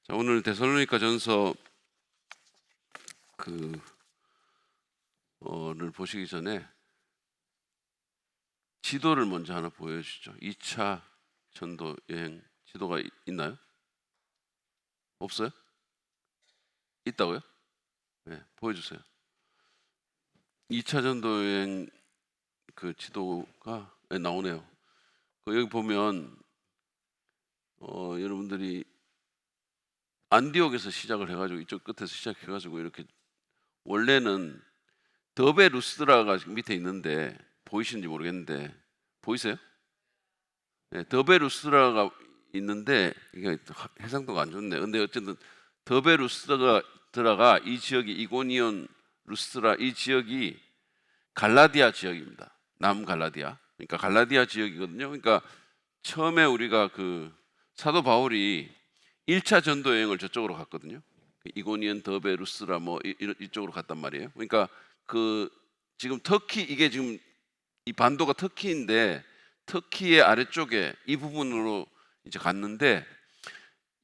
자, 오늘 데살로니가 전서 를 보시기 전에 지도를 먼저 하나 보여주시죠. 2차 전도 여행 지도가 있나요? 없어요? 있다고요? 네, 보여주세요. 2차 전도 여행 그 지도가 나오네요. 여기 보면 여러분들이 안디옥에서 시작을 해가지고 이쪽 끝에서 시작해가지고 이렇게 원래는 더베 루스드라가 밑에 있는데 보이시는지 모르겠는데 보이세요? 네, 더베 루스드라가 있는데 이게 해상도가 안 좋네. 근데 어쨌든 더베 루스드라가 이 지역이 이고니온 루스드라 이 지역이 갈라디아 지역입니다. 남갈라디아. 그러니까 갈라디아 지역이거든요. 그러니까 처음에 우리가 그 사도 바울이 1차 전도 여행을 저쪽으로 갔거든요. 이고니온 더베 루스드라 뭐 이쪽으로 갔단 말이에요. 그러니까 그 지금 터키 이게 지금 이 반도가 터키인데 터키의 아래쪽에 이 부분으로 이제 갔는데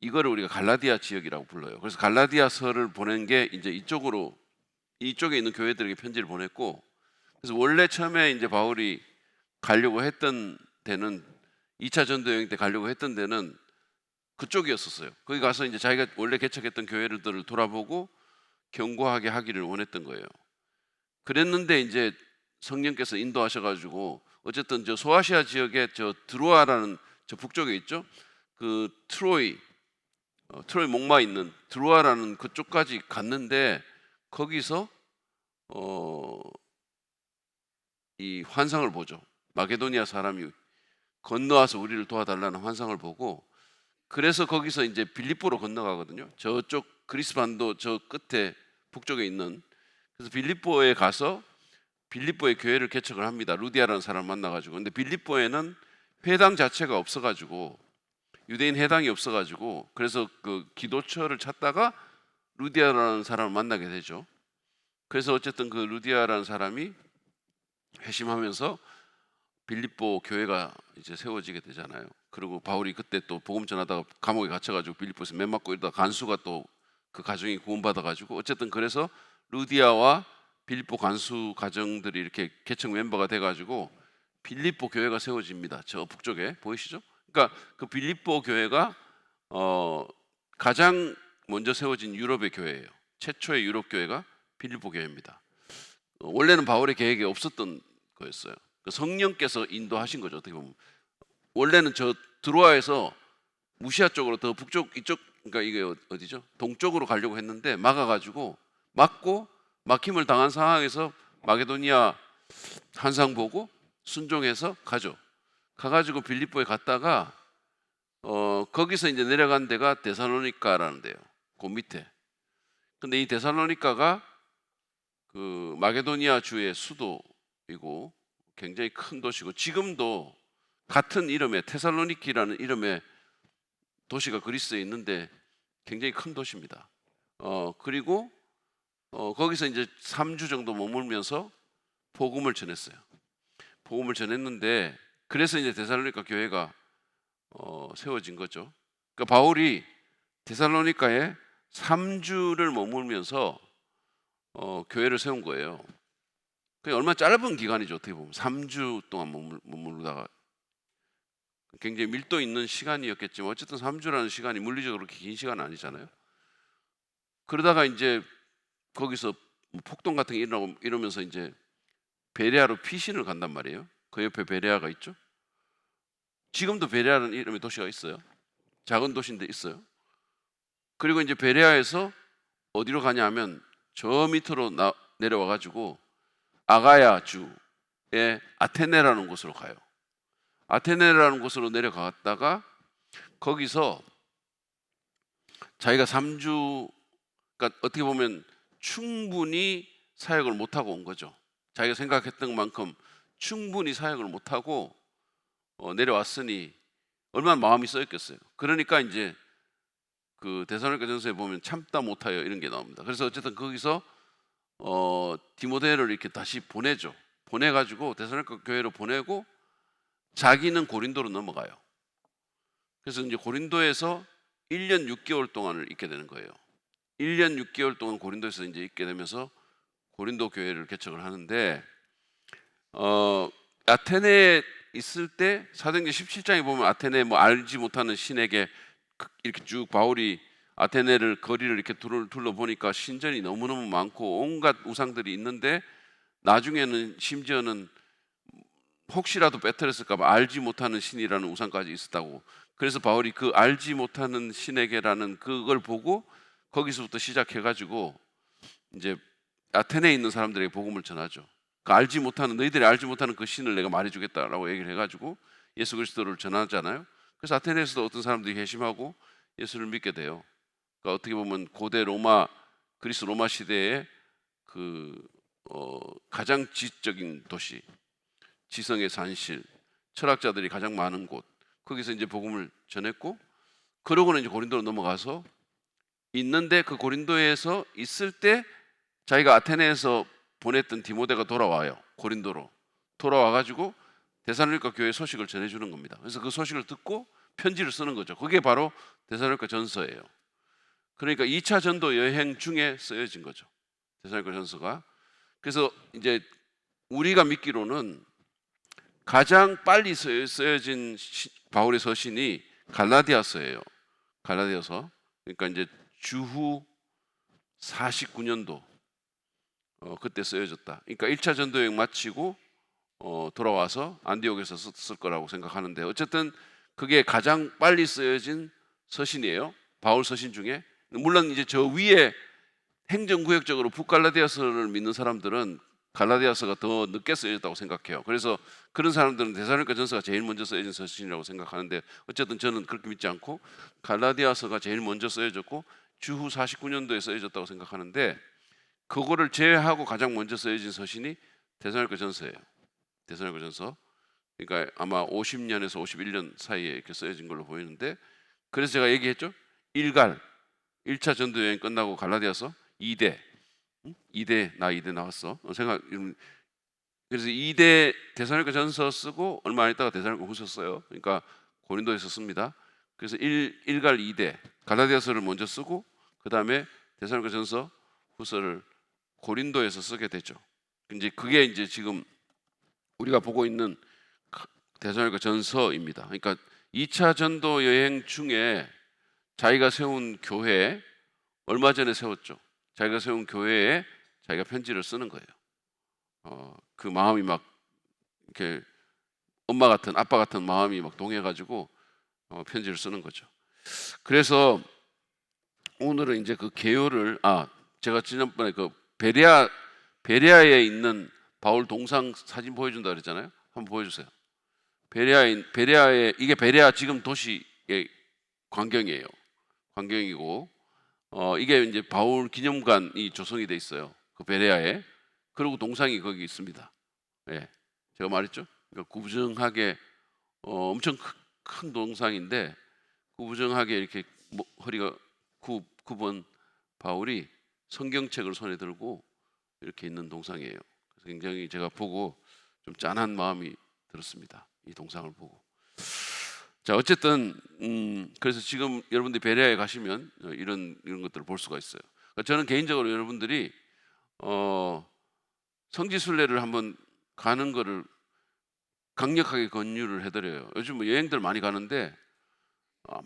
이거를 우리가 갈라디아 지역이라고 불러요. 그래서 갈라디아서를 보낸 게 이제 이쪽에 있는 교회들에게 편지를 보냈고, 그래서 원래 처음에 이제 바울이 가려고 했던 데는 2차 전도 여행 때 가려고 했던 데는 그쪽이었었어요. 거기 가서 이제 자기가 원래 개척했던 교회들을 돌아보고 견고하게 하기를 원했던 거예요. 그랬는데 이제 성령께서 인도하셔가지고 어쨌든 저 소아시아 지역에 저 드로아라는 저 북쪽에 있죠. 그 트로이 목마 있는 드로아라는 그쪽까지 갔는데 거기서 이 환상을 보죠. 마게도니아 사람이 건너와서 우리를 도와달라는 환상을 보고, 그래서 거기서 이제 빌립보로 건너가거든요. 저쪽 그리스 반도 저 끝에 북쪽에 있는. 그래서 빌립보에 가서 빌립보의 교회를 개척을 합니다. 루디아라는 사람 만나가지고. 근데 빌립보에는 회당 자체가 없어가지고, 유대인 회당이 없어가지고, 그래서 그 기도처를 찾다가 루디아라는 사람을 만나게 되죠. 그래서 어쨌든 그 루디아라는 사람이 회심하면서 빌립보 교회가 이제 세워지게 되잖아요. 그리고 바울이 그때 또 복음 전하다가 감옥에 갇혀가지고 빌립보에서 매 맞고 이러다가 간수가 또 그 가정이 구원받아가지고 어쨌든 그래서 루디아와 빌립보 간수 가정들이 이렇게 개척 멤버가 돼가지고 빌립보 교회가 세워집니다. 저 북쪽에 보이시죠? 그러니까 그 빌립보 교회가 가장 먼저 세워진 유럽의 교회예요. 최초의 유럽 교회가 빌립보 교회입니다. 원래는 바울의 계획에 없었던 거였어요. 성령께서 인도하신 거죠. 어떻게 보면 원래는 저 드로아에서 무시아 쪽으로 더 북쪽 이쪽, 그러니까 이게 어디죠? 동쪽으로 가려고 했는데 막아가지고 막고 막힘을 당한 상황에서 마게도니아 환상 보고 순종해서 가죠. 가가지고 빌립보에 갔다가 거기서 이제 내려간 데가 데살로니가라는 데요. 그 밑에. 근데 이 데살로니가가 그 마게도니아 주의 수도이고 굉장히 큰 도시고, 지금도 같은 이름의 테살로니키라는 이름의 도시가 그리스에 있는데 굉장히 큰 도시입니다. 그리고 거기서 이제 3주 정도 머물면서 복음을 전했어요. 복음을 전했는데 그래서 이제 데살로니가 교회가 세워진 거죠. 그러니까 바울이 데살로니가에 3주를 머물면서 교회를 세운 거예요. 그게 얼마나 짧은 기간이죠. 어떻게 보면 3주 동안 머무르다가 굉장히 밀도 있는 시간이었겠지만 어쨌든 3주라는 시간이 물리적으로 그렇게 긴 시간은 아니잖아요. 그러다가 이제 거기서 폭동 같은 게 일어나고 이러면서 이제 베레아로 피신을 간단 말이에요. 그 옆에 베레아가 있죠. 지금도 베레아라는 이름의 도시가 있어요. 작은 도시인데 있어요. 그리고 이제 베레아에서 어디로 가냐 하면 저 밑으로 내려와 가지고 아가야 주의 아테네라는 곳으로 가요. 아테네라는 곳으로 내려갔다가 거기서 자기가 3주, 그러니까 어떻게 보면 충분히 사역을 못하고 온 거죠. 자기가 생각했던 만큼 충분히 사역을 못하고 내려왔으니 얼마나 마음이 썩였겠어요. 그러니까 이제 그 데살로니가 전서에 보면 참다 못하여 이런 게 나옵니다. 그래서 어쨌든 거기서 디모데를 이렇게 다시 보내죠. 보내가지고 데살로니가 교회로 보내고 자기는 고린도로 넘어가요. 그래서 이제 고린도에서 1년 6개월 동안을 있게 되는 거예요. 1년 6개월 동안 고린도에서 이제 있게 되면서 고린도 교회를 개척을 하는데 아테네에 있을 때 사도행전 17장에 보면 아테네 뭐 알지 못하는 신에게 이렇게 쭉 바울이 아테네를 거리를 이렇게 둘러보니까 신전이 너무너무 많고 온갖 우상들이 있는데 나중에는 심지어는 혹시라도 빼뜨렸을까 봐 알지 못하는 신이라는 우상까지 있었다고. 그래서 바울이 그 알지 못하는 신에게라는 그걸 보고 거기서부터 시작해가지고 이제 아테네에 있는 사람들에게 복음을 전하죠. 그 너희들이 알지 못하는 그 신을 내가 말해주겠다라고 얘기를 해가지고 예수 그리스도를 전하잖아요. 그래서 아테네에서도 어떤 사람들이 회심하고 예수를 믿게 돼요. 그러니까 어떻게 보면 고대 그리스 로마 시대의 가장 지적인 도시, 지성의 산실, 철학자들이 가장 많은 곳, 거기서 이제 복음을 전했고, 그러고는 이제 고린도로 넘어가서 있는데 그 고린도에서 있을 때 자기가 아테네에서 보냈던 디모데가 돌아와요. 고린도로 돌아와가지고 데살로니가 교회 소식을 전해주는 겁니다. 그래서 그 소식을 듣고 편지를 쓰는 거죠. 그게 바로 데살로니가 전서예요. 그러니까 2차 전도 여행 중에 쓰여진 거죠. 데살로니가 전서가. 그래서 이제 우리가 믿기로는 가장 빨리 쓰여진 바울의 서신이 갈라디아서예요. 갈라디아서. 그러니까 이제 주후 49년도 그때 쓰여졌다. 그러니까 1차 전도 여행 마치고 돌아와서 안디옥에서 썼을 거라고 생각하는데, 어쨌든 그게 가장 빨리 쓰여진 서신이에요. 바울 서신 중에. 물론 이제 저 위에 행정구역적으로 북갈라디아서를 믿는 사람들은 갈라디아서가 더 늦게 쓰여졌다고 생각해요. 그래서 그런 사람들은 데살로니가 전서가 제일 먼저 쓰여진 서신이라고 생각하는데, 어쨌든 저는 그렇게 믿지 않고 갈라디아서가 제일 먼저 쓰여졌고 주후 49년도에 쓰여졌다고 생각하는데, 그거를 제외하고 가장 먼저 쓰여진 서신이 데살로니가 전서예요. 데살로니가 전서. 그러니까 아마 50년에서 51년 사이에 이렇게 쓰여진 걸로 보이는데, 그래서 제가 얘기했죠. 1차 전도 여행 끝나고 갈라디아서 2대. 2대 나왔어. 그래서 2대 데살로니가 전서 쓰고 얼마 안 있다가 데살로니가 후서 써요. 그러니까 고린도에서 씁니다. 그래서 1갈 2대 갈라디아서를 먼저 쓰고 그 다음에 데살로니가 전서 후서를 고린도에서 쓰게 되죠. 이제 그게 이제 지금 우리가 보고 있는 데살로니가 전서입니다. 그러니까 2차 전도 여행 중에 자기가 세운 교회, 얼마 전에 세웠죠. 자기가 세운 교회에 자기가 편지를 쓰는 거예요. 그 마음이 막 이렇게 아빠 같은 마음이 막 동해가지고 편지를 쓰는 거죠. 그래서 오늘은 이제 그 개요를 제가 지난번에 그 베레아에 있는 바울 동상 사진 보여준다 그랬잖아요. 한번 보여주세요. 베레아에 이게 베레아 지금 도시의 광경이에요. 광경이고 이게 이제 바울 기념관이 조성이 돼 있어요. 그 베레아에. 그리고 동상이 거기 있습니다. 예, 제가 말했죠. 그러니까 구부정하게 엄청 큰 동상인데 구부정하게 이렇게 허리가 굽은 바울이 성경책을 손에 들고 이렇게 있는 동상이에요. 그래서 굉장히 제가 보고 좀 짠한 마음이 들었습니다. 이 동상을 보고. 자, 어쨌든 그래서 지금 여러분들이 베레아에 가시면 이런 것들을 볼 수가 있어요. 그러니까 저는 개인적으로 여러분들이 성지순례를 한번 가는 거를 강력하게 권유를 해드려요. 요즘 뭐 여행들 많이 가는데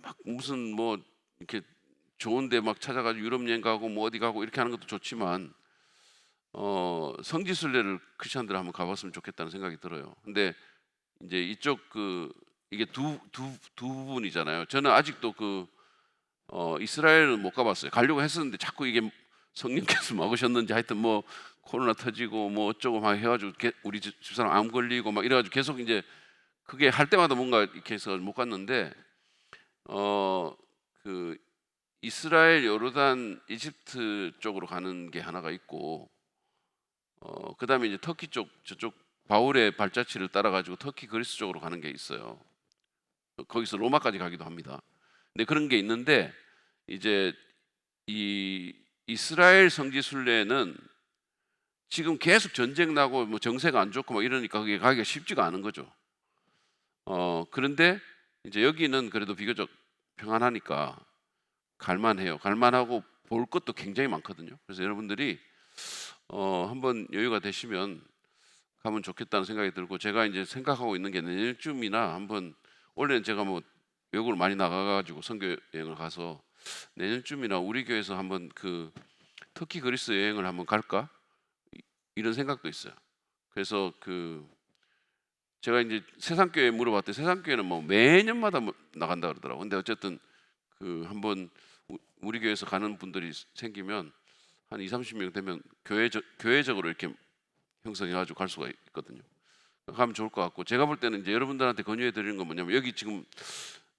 막 무슨 뭐 이렇게 좋은데 막 찾아가지고 유럽 여행 가고 뭐 어디 가고 이렇게 하는 것도 좋지만 성지순례를 크리스천들 한번 가봤으면 좋겠다는 생각이 들어요. 근데 이제 이쪽 이게 두 부분이잖아요. 저는 아직도 이스라엘은 못 가봤어요. 가려고 했었는데 자꾸 이게 성령께서 막으셨는지 하여튼 뭐 코로나 터지고 뭐 어쩌고 막 해가지고 우리 집사람 암 걸리고 막 이래가지고 계속 이제 그게 할 때마다 뭔가 이렇게 해서 못 갔는데 그 이스라엘, 요르단, 이집트 쪽으로 가는 게 하나가 있고 그 다음에 이제 터키 저쪽 바울의 발자취를 따라가지고 터키 그리스 쪽으로 가는 게 있어요. 거기서 로마까지 가기도 합니다. 근데 그런 게 있는데 이제 이 이스라엘 성지순례는 지금 계속 전쟁 나고 뭐 정세가 안 좋고 막 이러니까 그게 가기가 쉽지가 않은 거죠. 그런데 이제 여기는 그래도 비교적 평안하니까 갈만해요. 갈만하고 볼 것도 굉장히 많거든요. 그래서 여러분들이 한번 여유가 되시면 가면 좋겠다는 생각이 들고, 제가 이제 생각하고 있는 게 내년쯤이나 한번, 원래는 제가 뭐 외국을 많이 나가가지고 선교 여행을 가서 내년쯤이나 우리 교회에서 한번 그 터키 그리스 여행을 한번 갈까, 이런 생각도 있어요. 그래서 그 제가 이제 세상교회 물어봤더니 세상교회는 뭐 매년마다 나간다 그러더라고요. 근데 어쨌든 그 한번 우리 교회에서 가는 분들이 생기면 한 20-30명 되면 교회적으로 이렇게 형성해가지고 갈 수가 있거든요. 가면 좋을 것 같고, 제가 볼 때는 이제 여러분들한테 권유해 드리는 건 뭐냐면, 여기 지금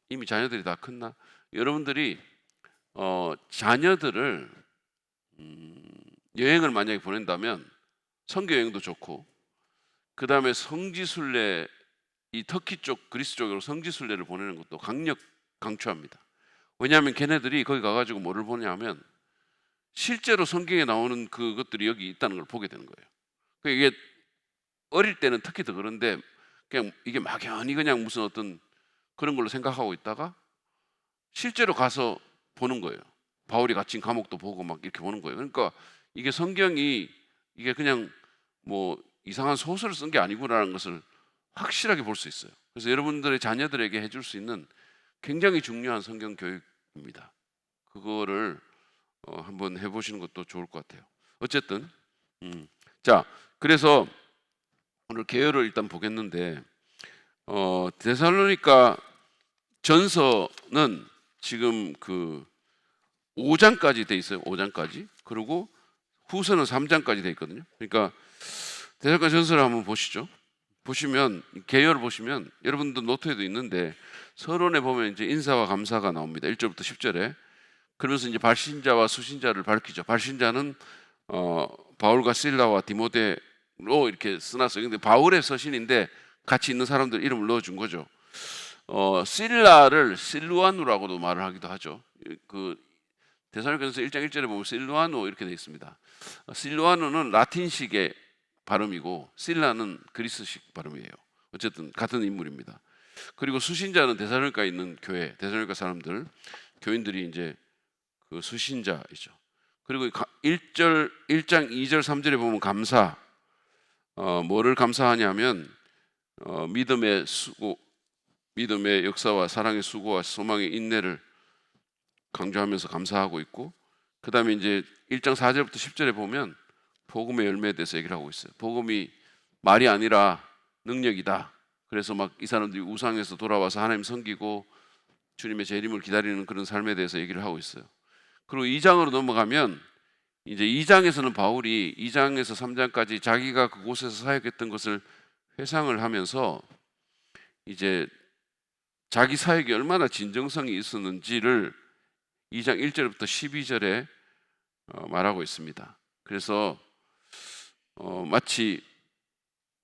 이미 자녀들이 다 컸나? 여러분들이 자녀들을 여행을 만약에 보낸다면 선교 여행도 좋고, 그 다음에 성지순례, 이 터키 쪽 그리스 쪽으로 성지순례를 보내는 것도 강추합니다. 왜냐하면 걔네들이 거기 가가지고 뭐를 보냐면 실제로 성경에 나오는 그것들이 여기 있다는 걸 보게 되는 거예요. 이게 어릴 때는 특히 더 그런데, 그냥 이게 막연히 그냥 무슨 어떤 그런 걸로 생각하고 있다가 실제로 가서 보는 거예요. 바울이 갇힌 감옥도 보고 막 이렇게 보는 거예요. 그러니까 이게 성경이 이게 그냥 뭐 이상한 소설을 쓴 게 아니구나라는 것을 확실하게 볼 수 있어요. 그래서 여러분들의 자녀들에게 해줄 수 있는 굉장히 중요한 성경 교육입니다. 그거를 한번 해보시는 것도 좋을 것 같아요. 어쨌든 자, 그래서 오늘 개요를 일단 보겠는데, 데살로니가 전서는 지금 그 5장까지 돼 있어요. 5장까지. 그리고 후서는 3장까지 돼 있거든요. 그러니까 데살로니가 전서를 한번 보시죠. 보시면 개요를 보시면 여러분도 노트에도 있는데 서론에 보면 이제 인사와 감사가 나옵니다. 1절부터 10절에. 그러면서 이제 발신자와 수신자를 밝히죠. 발신자는 바울과 실라와 디모데로 이렇게 써놨어요. 근데 바울의 서신인데 같이 있는 사람들 이름을 넣어준 거죠. 실라를 실루아누라고도 말을 하기도 하죠. 그 데살로니가전서 1장 1절에 보면 실루아누 이렇게 되어 있습니다. 실루아누는 라틴식의 발음이고 실라는 그리스식 발음이에요. 어쨌든 같은 인물입니다. 그리고 수신자는 데살로니가에 있는 교회, 데살로니가 사람들, 교인들이 이제 그 수신자이죠. 그리고 1장 2절 3절에 보면 감사, 뭐를 감사하냐면 믿음의 수고, 믿음의 역사와 사랑의 수고와 소망의 인내를 강조하면서 감사하고 있고, 그 다음에 이제 1장 4절부터 10절에 보면 복음의 열매에 대해서 얘기를 하고 있어요. 복음이 말이 아니라 능력이다. 그래서 막 이 사람들이 우상에서 돌아와서 하나님 섬기고 주님의 재림을 기다리는 그런 삶에 대해서 얘기를 하고 있어요. 그리고 2장으로 넘어가면 이제 2장에서는 바울이 2장에서 3장까지 자기가 그곳에서 사역했던 것을 회상을 하면서 이제 자기 사역이 얼마나 진정성이 있었는지를 2장 1절부터 12절에 말하고 있습니다. 그래서 마치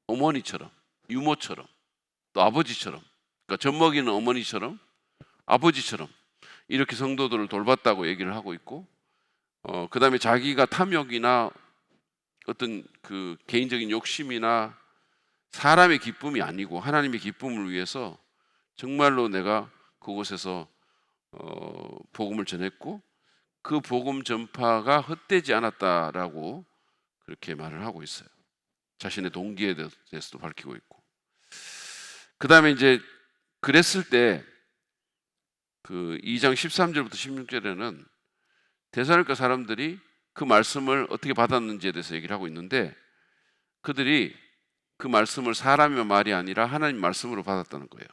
어머니처럼, 유모처럼, 또 아버지처럼, 그러니까 젖먹이는 어머니처럼, 아버지처럼 이렇게 성도들을 돌봤다고 얘기를 하고 있고, 그 다음에 자기가 탐욕이나 어떤 그 개인적인 욕심이나 사람의 기쁨이 아니고 하나님의 기쁨을 위해서 정말로 내가 그곳에서 복음을 전했고 그 복음 전파가 헛되지 않았다라고 그렇게 말을 하고 있어요. 자신의 동기에 대해서도 밝히고 있고, 그 다음에 이제 그랬을 때 그 2장 13절부터 16절에는 데살로니가 사람들이 그 말씀을 어떻게 받았는지에 대해서 얘기를 하고 있는데, 그들이 그 말씀을 사람의 말이 아니라 하나님 말씀으로 받았다는 거예요.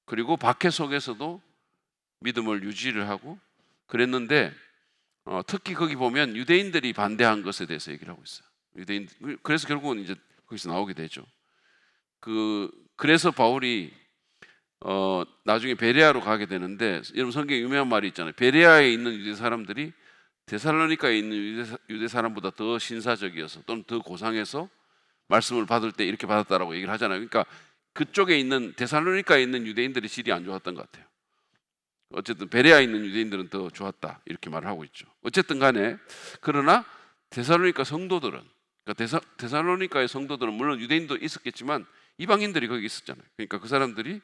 그리고 박해 속에서도 믿음을 유지를 하고 그랬는데, 특히 거기 보면 유대인들이 반대한 것에 대해서 얘기를 하고 있어요. 그래서 결국은 이제 거기서 나오게 되죠. 그래서 바울이 나중에 베레아로 가게 되는데, 여러분 성경에 유명한 말이 있잖아요. 베레아에 있는 유대 사람들이 데살로니가에 있는 유대 사람보다 더 신사적이어서 또는 더 고상해서 말씀을 받을 때 이렇게 받았다라고 얘기를 하잖아요. 그러니까 그쪽에 있는 데살로니가에 있는 유대인들이 질이 안 좋았던 것 같아요. 어쨌든 베레아에 있는 유대인들은 더 좋았다 이렇게 말을 하고 있죠. 어쨌든 간에, 그러나 데살로니가 성도들은, 그러니까 데살로니가의 성도들은 물론 유대인도 있었겠지만 이방인들이 거기 있었잖아요. 그러니까 그 사람들이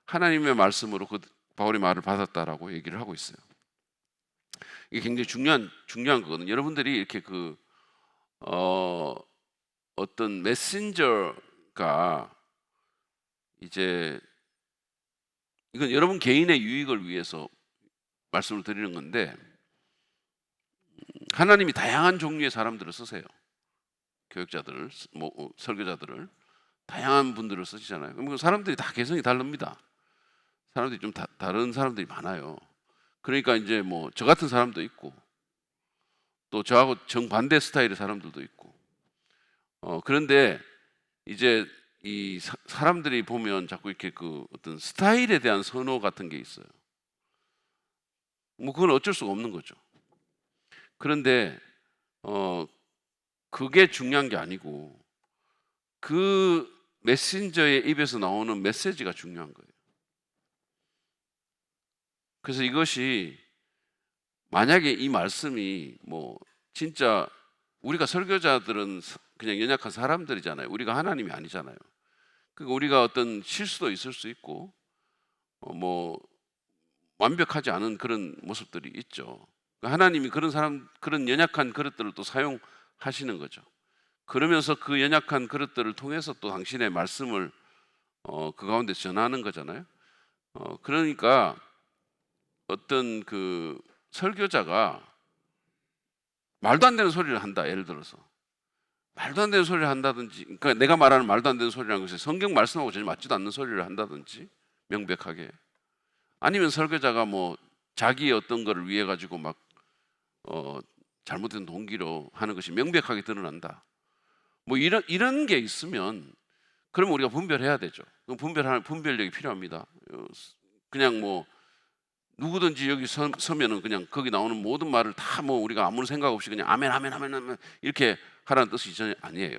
하나님의 말씀으로 그 바울의 말을 받았다라고 얘기를 하고 있어요. 이게 굉장히 중요한 거거든요. 여러분들이 이렇게 어떤 메신저가 이제 이건 여러분 개인의 유익을 위해서 말씀을 드리는 건데, 하나님이 다양한 종류의 사람들을 쓰세요. 교육자들을, 설교자들을 다양한 분들을 쓰시잖아요. 그럼 사람들이 다 개성이 다릅니다. 사람들이 좀 다른 사람들이 많아요. 그러니까 이제 뭐 저 같은 사람도 있고, 또 저하고 정반대 스타일의 사람들도 있고. 그런데 이제 이 사람들이 보면 자꾸 이렇게 그 어떤 스타일에 대한 선호 같은 게 있어요. 뭐 그건 어쩔 수가 없는 거죠. 그런데 그게 중요한 게 아니고 그 메신저의 입에서 나오는 메시지가 중요한 거예요. 그래서 이것이 만약에 이 말씀이 뭐 진짜 우리가 설교자들은 그냥 연약한 사람들이잖아요. 우리가 하나님이 아니잖아요. 그러니까 우리가 어떤 실수도 있을 수 있고 뭐 완벽하지 않은 그런 모습들이 있죠. 하나님이 그런 연약한 그릇들을 또 사용하시는 거죠. 그러면서 그 연약한 그릇들을 통해서 또 당신의 말씀을 그 가운데 전하는 거잖아요. 그러니까 어떤 그 설교자가 말도 안 되는 소리를 한다. 예를 들어서 말도 안 되는 소리를 한다든지, 그러니까 내가 말하는 말도 안 되는 소리라는 것이 성경 말씀하고 전혀 맞지도 않는 소리를 한다든지, 명백하게. 아니면 설교자가 뭐 자기의 어떤 거를 위해 가지고 막 잘못된 동기로 하는 것이 명백하게 드러난다. 뭐 이런 게 있으면 그럼 우리가 분별해야 되죠. 분별력이 필요합니다. 그냥 뭐 누구든지 여기 서면은 그냥 거기 나오는 모든 말을 다 뭐 우리가 아무 생각 없이 그냥 아멘 아멘 아멘 아멘 이렇게 하라는 뜻이 전혀 아니에요.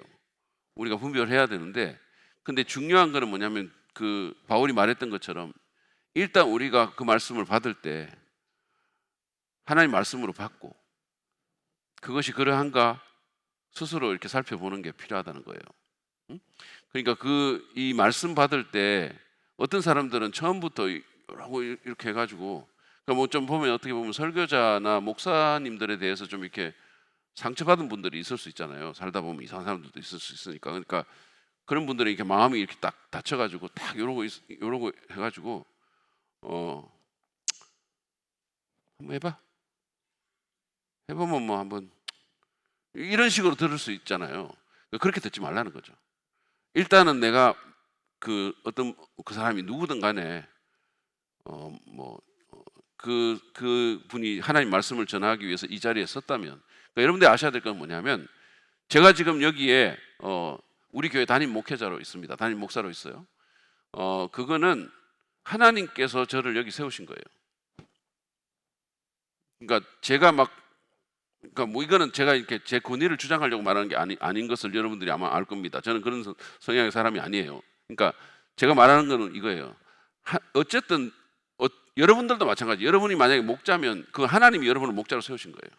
우리가 분별해야 되는데, 근데 중요한 거는 뭐냐면 그 바울이 말했던 것처럼 일단 우리가 그 말씀을 받을 때 하나님 말씀으로 받고 그것이 그러한가 스스로 이렇게 살펴보는 게 필요하다는 거예요. 그러니까 이 말씀 받을 때 어떤 사람들은 처음부터 이렇게 해가지고, 그러니까 뭐 좀 보면 어떻게 보면 설교자나 목사님들에 대해서 좀 이렇게 상처받은 분들이 있을 수 있잖아요. 살다 보면 이상한 사람들도 있을 수 있으니까. 그러니까 그런 분들은 이렇게 마음이 이렇게 딱 다쳐가지고 딱 이러고 해가지고 한번 해보면 뭐 한번 이런 식으로 들을 수 있잖아요. 그렇게 듣지 말라는 거죠. 일단은 내가 어떤 그 사람이 누구든 간에 그 분이 하나님 말씀을 전하기 위해서 이 자리에 섰다면, 그러니까 여러분들이 아셔야 될 건 뭐냐면, 제가 지금 여기에 우리 교회 담임 목회자로 있습니다. 담임 목사로 있어요. 그거는 하나님께서 저를 여기 세우신 거예요. 그러니까 그러니까 뭐 이거는 제가 이렇게 제 권위를 주장하려고 말하는 게 아닌 것을 여러분들이 아마 알 겁니다. 저는 그런 성향의 사람이 아니에요. 그러니까 제가 말하는 거는 이거예요. 어쨌든 여러분들도 마찬가지. 여러분이 만약에 목자면 그 하나님이 여러분을 목자로 세우신 거예요.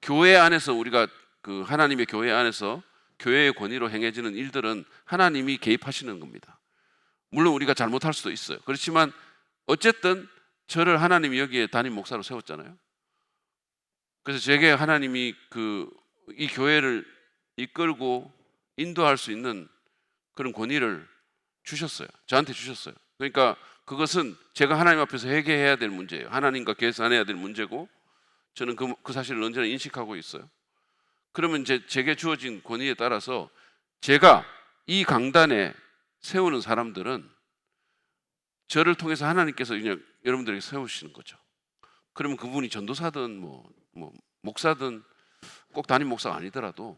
교회 안에서 우리가 그 하나님의 교회 안에서 교회의 권위로 행해지는 일들은 하나님이 개입하시는 겁니다. 물론 우리가 잘못할 수도 있어요. 그렇지만 어쨌든 저를 하나님이 여기에 담임 목사로 세웠잖아요. 그래서 제게 하나님이 이 교회를 이끌고 인도할 수 있는 그런 권위를 주셨어요. 저한테 주셨어요. 그러니까 그것은 제가 하나님 앞에서 회개해야 될 문제예요. 하나님과 계산해야 될 문제고, 저는 그 사실을 언제나 인식하고 있어요. 그러면 제게 주어진 권위에 따라서 제가 이 강단에 세우는 사람들은 저를 통해서 하나님께서 그냥 여러분들에게 세우시는 거죠. 그러면 그분이 전도사든 뭐 목사든 꼭 담임 목사가 아니더라도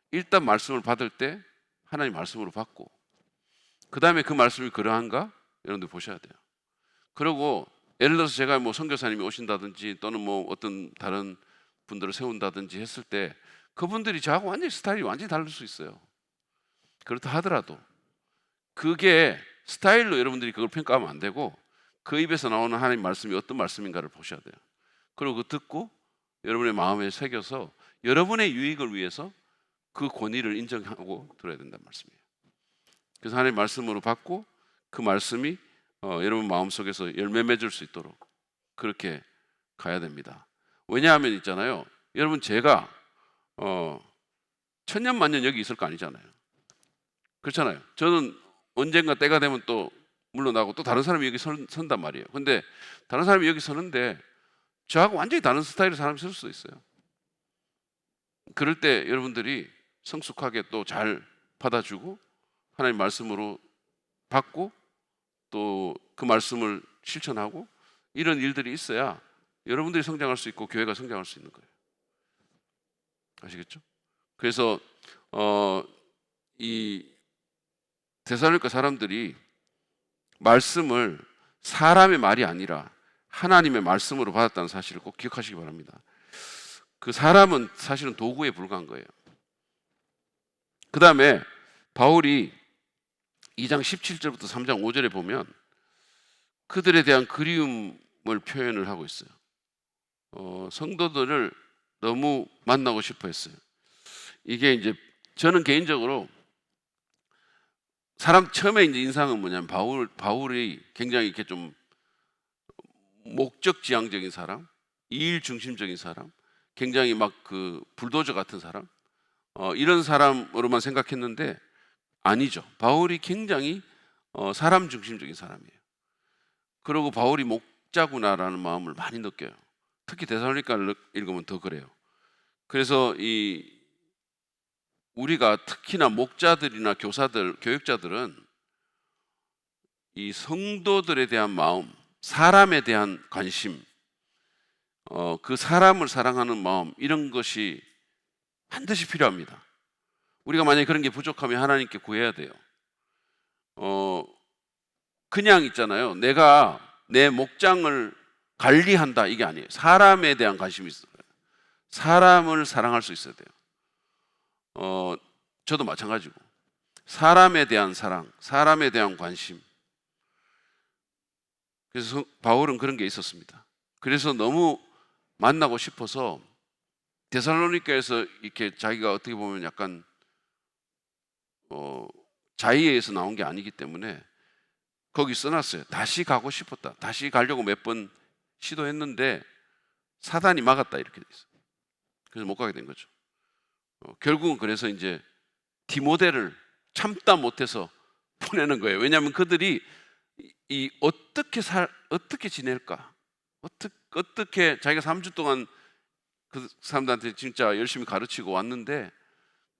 일단 말씀을 받을 때 하나님 말씀으로 받고, 그 다음에 그 말씀이 그러한가 여러분들 보셔야 돼요. 그리고 예를 들어서 제가 뭐 선교사님이 오신다든지 또는 뭐 어떤 다른 분들을 세운다든지 했을 때 그분들이 저하고 완전히 스타일이 완전히 다를 수 있어요. 그렇다 하더라도 그게 스타일로 여러분들이 그걸 평가하면 안 되고 그 입에서 나오는 하나님 말씀이 어떤 말씀인가를 보셔야 돼요. 그리고 그 듣고 여러분의 마음에 새겨서 여러분의 유익을 위해서 그 권위를 인정하고 들어야 된다는 말씀이에요. 그래서 하나님 말씀으로 받고 그 말씀이 여러분 마음속에서 열매 맺을 수 있도록 그렇게 가야 됩니다. 왜냐하면 있잖아요. 여러분 제가 천년만년 여기 있을 거 아니잖아요. 그렇잖아요. 저는 언젠가 때가 되면 또 물러나고 또 다른 사람이 여기 선단 말이에요. 근데 다른 사람이 여기 서는데 저하고 완전히 다른 스타일의 사람이 설 수도 있어요. 그럴 때 여러분들이 성숙하게 또 잘 받아주고 하나님 말씀으로 받고 또 그 말씀을 실천하고 이런 일들이 있어야 여러분들이 성장할 수 있고 교회가 성장할 수 있는 거예요. 아시겠죠? 그래서 이 데살로니가 사람들이 말씀을 사람의 말이 아니라 하나님의 말씀으로 받았다는 사실을 꼭 기억하시기 바랍니다. 그 사람은 사실은 도구에 불과한 거예요. 그 다음에 바울이 2장 17절부터 3장 5절에 보면 그들에 대한 그리움을 표현을 하고 있어요. 성도들을 너무 만나고 싶어 했어요. 이게 이제 저는 개인적으로 사람 처음에 이제 인상은 뭐냐면 바울이 굉장히 이렇게 좀 목적지향적인 사람, 이일 중심적인 사람, 굉장히 막 그 불도저 같은 사람, 이런 사람으로만 생각했는데 아니죠. 바울이 굉장히 사람 중심적인 사람이에요. 그리고 바울이 목자구나라는 마음을 많이 느껴요. 특히 데살로니가를 읽으면 더 그래요. 그래서 우리가 특히나 목자들이나 교사들, 교육자들은 이 성도들에 대한 마음, 사람에 대한 관심, 그 사람을 사랑하는 마음, 이런 것이 반드시 필요합니다. 우리가 만약에 그런 게 부족하면 하나님께 구해야 돼요. 그냥 있잖아요. 내가 내 목장을 관리한다, 이게 아니에요. 사람에 대한 관심이 있어요. 사람을 사랑할 수 있어야 돼요. 저도 마찬가지고 사람에 대한 사랑, 사람에 대한 관심. 그래서 바울은 그런 게 있었습니다. 그래서 너무 만나고 싶어서 데살로니가에서 이렇게 자기가 어떻게 보면 약간 자의에서 나온 게 아니기 때문에 거기 써놨어요. 다시 가고 싶었다. 다시 가려고 몇 번 시도했는데 사단이 막았다, 이렇게 돼 있어요. 그래서 못 가게 된 거죠. 결국은 그래서 이제 디모데를 참다 못해서 보내는 거예요. 왜냐하면 그들이 어떻게 지낼까, 어떻게 자기가 3주 동안 그 사람들한테 진짜 열심히 가르치고 왔는데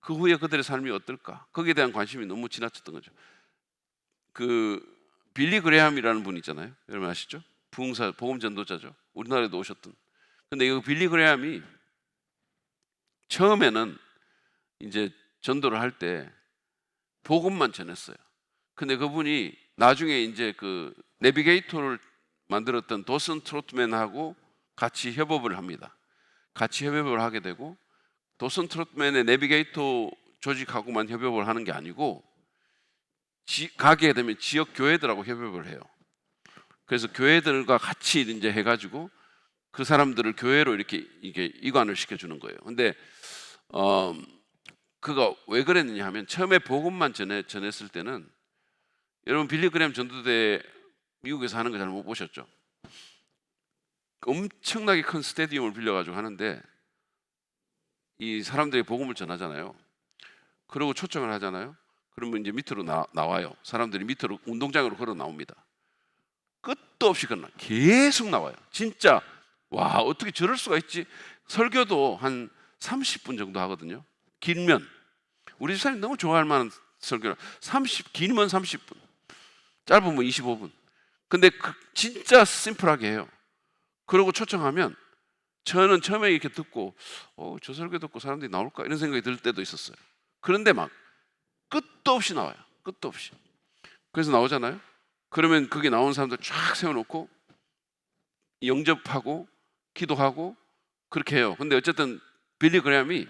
그 후에 그들의 삶이 어떨까, 거기에 대한 관심이 너무 지나쳤던 거죠. 그 빌리 그레함이라는 분 있잖아요. 여러분 아시죠? 부흥사 복음 전도자죠. 우리나라에도 오셨던. 근데 이 빌리 그레함이 처음에는 이제 전도를 할 때 복음만 전했어요. 근데 그분이 나중에 이제 그 내비게이터를 만들었던 도슨 트로트맨하고 같이 협업을 합니다. 같이 협업을 하게 되고, 도슨 트로트맨의 내비게이터 조직하고만 협업을 하는 게 아니고 가게 되면 지역 교회들하고 협업을 해요. 그래서 교회들과 같이 이제 해가지고 그 사람들을 교회로 이렇게 이관을 시켜주는 거예요. 근데 그가 왜 그랬느냐 하면 처음에 복음만 전했을 때는, 여러분 빌리 그레함 전도대 미국에서 하는 거 잘 못 보셨죠? 엄청나게 큰 스테디움을 빌려가지고 하는데 이 사람들이 복음을 전하잖아요. 그리고 초청을 하잖아요. 그러면 이제 밑으로 나와요. 사람들이 밑으로 운동장으로 걸어 나옵니다. 끝도 없이 계속 나와요. 진짜 와, 어떻게 저럴 수가 있지? 설교도 한 30분 정도 하거든요. 길면 우리 집사님 너무 좋아할 만한 설교라 길면 30분, 짧으면 25분. 근데 진짜 심플하게 해요. 그러고 초청하면 저는 처음에 이렇게 듣고 저 설교 듣고 사람들이 나올까 이런 생각이 들 때도 있었어요. 그런데 막 끝도 없이 나와요. 끝도 없이. 그래서 나오잖아요. 그러면 거기 나온 사람들 쫙 세워놓고 영접하고 기도하고 그렇게 해요. 근데 어쨌든 빌리 그레함이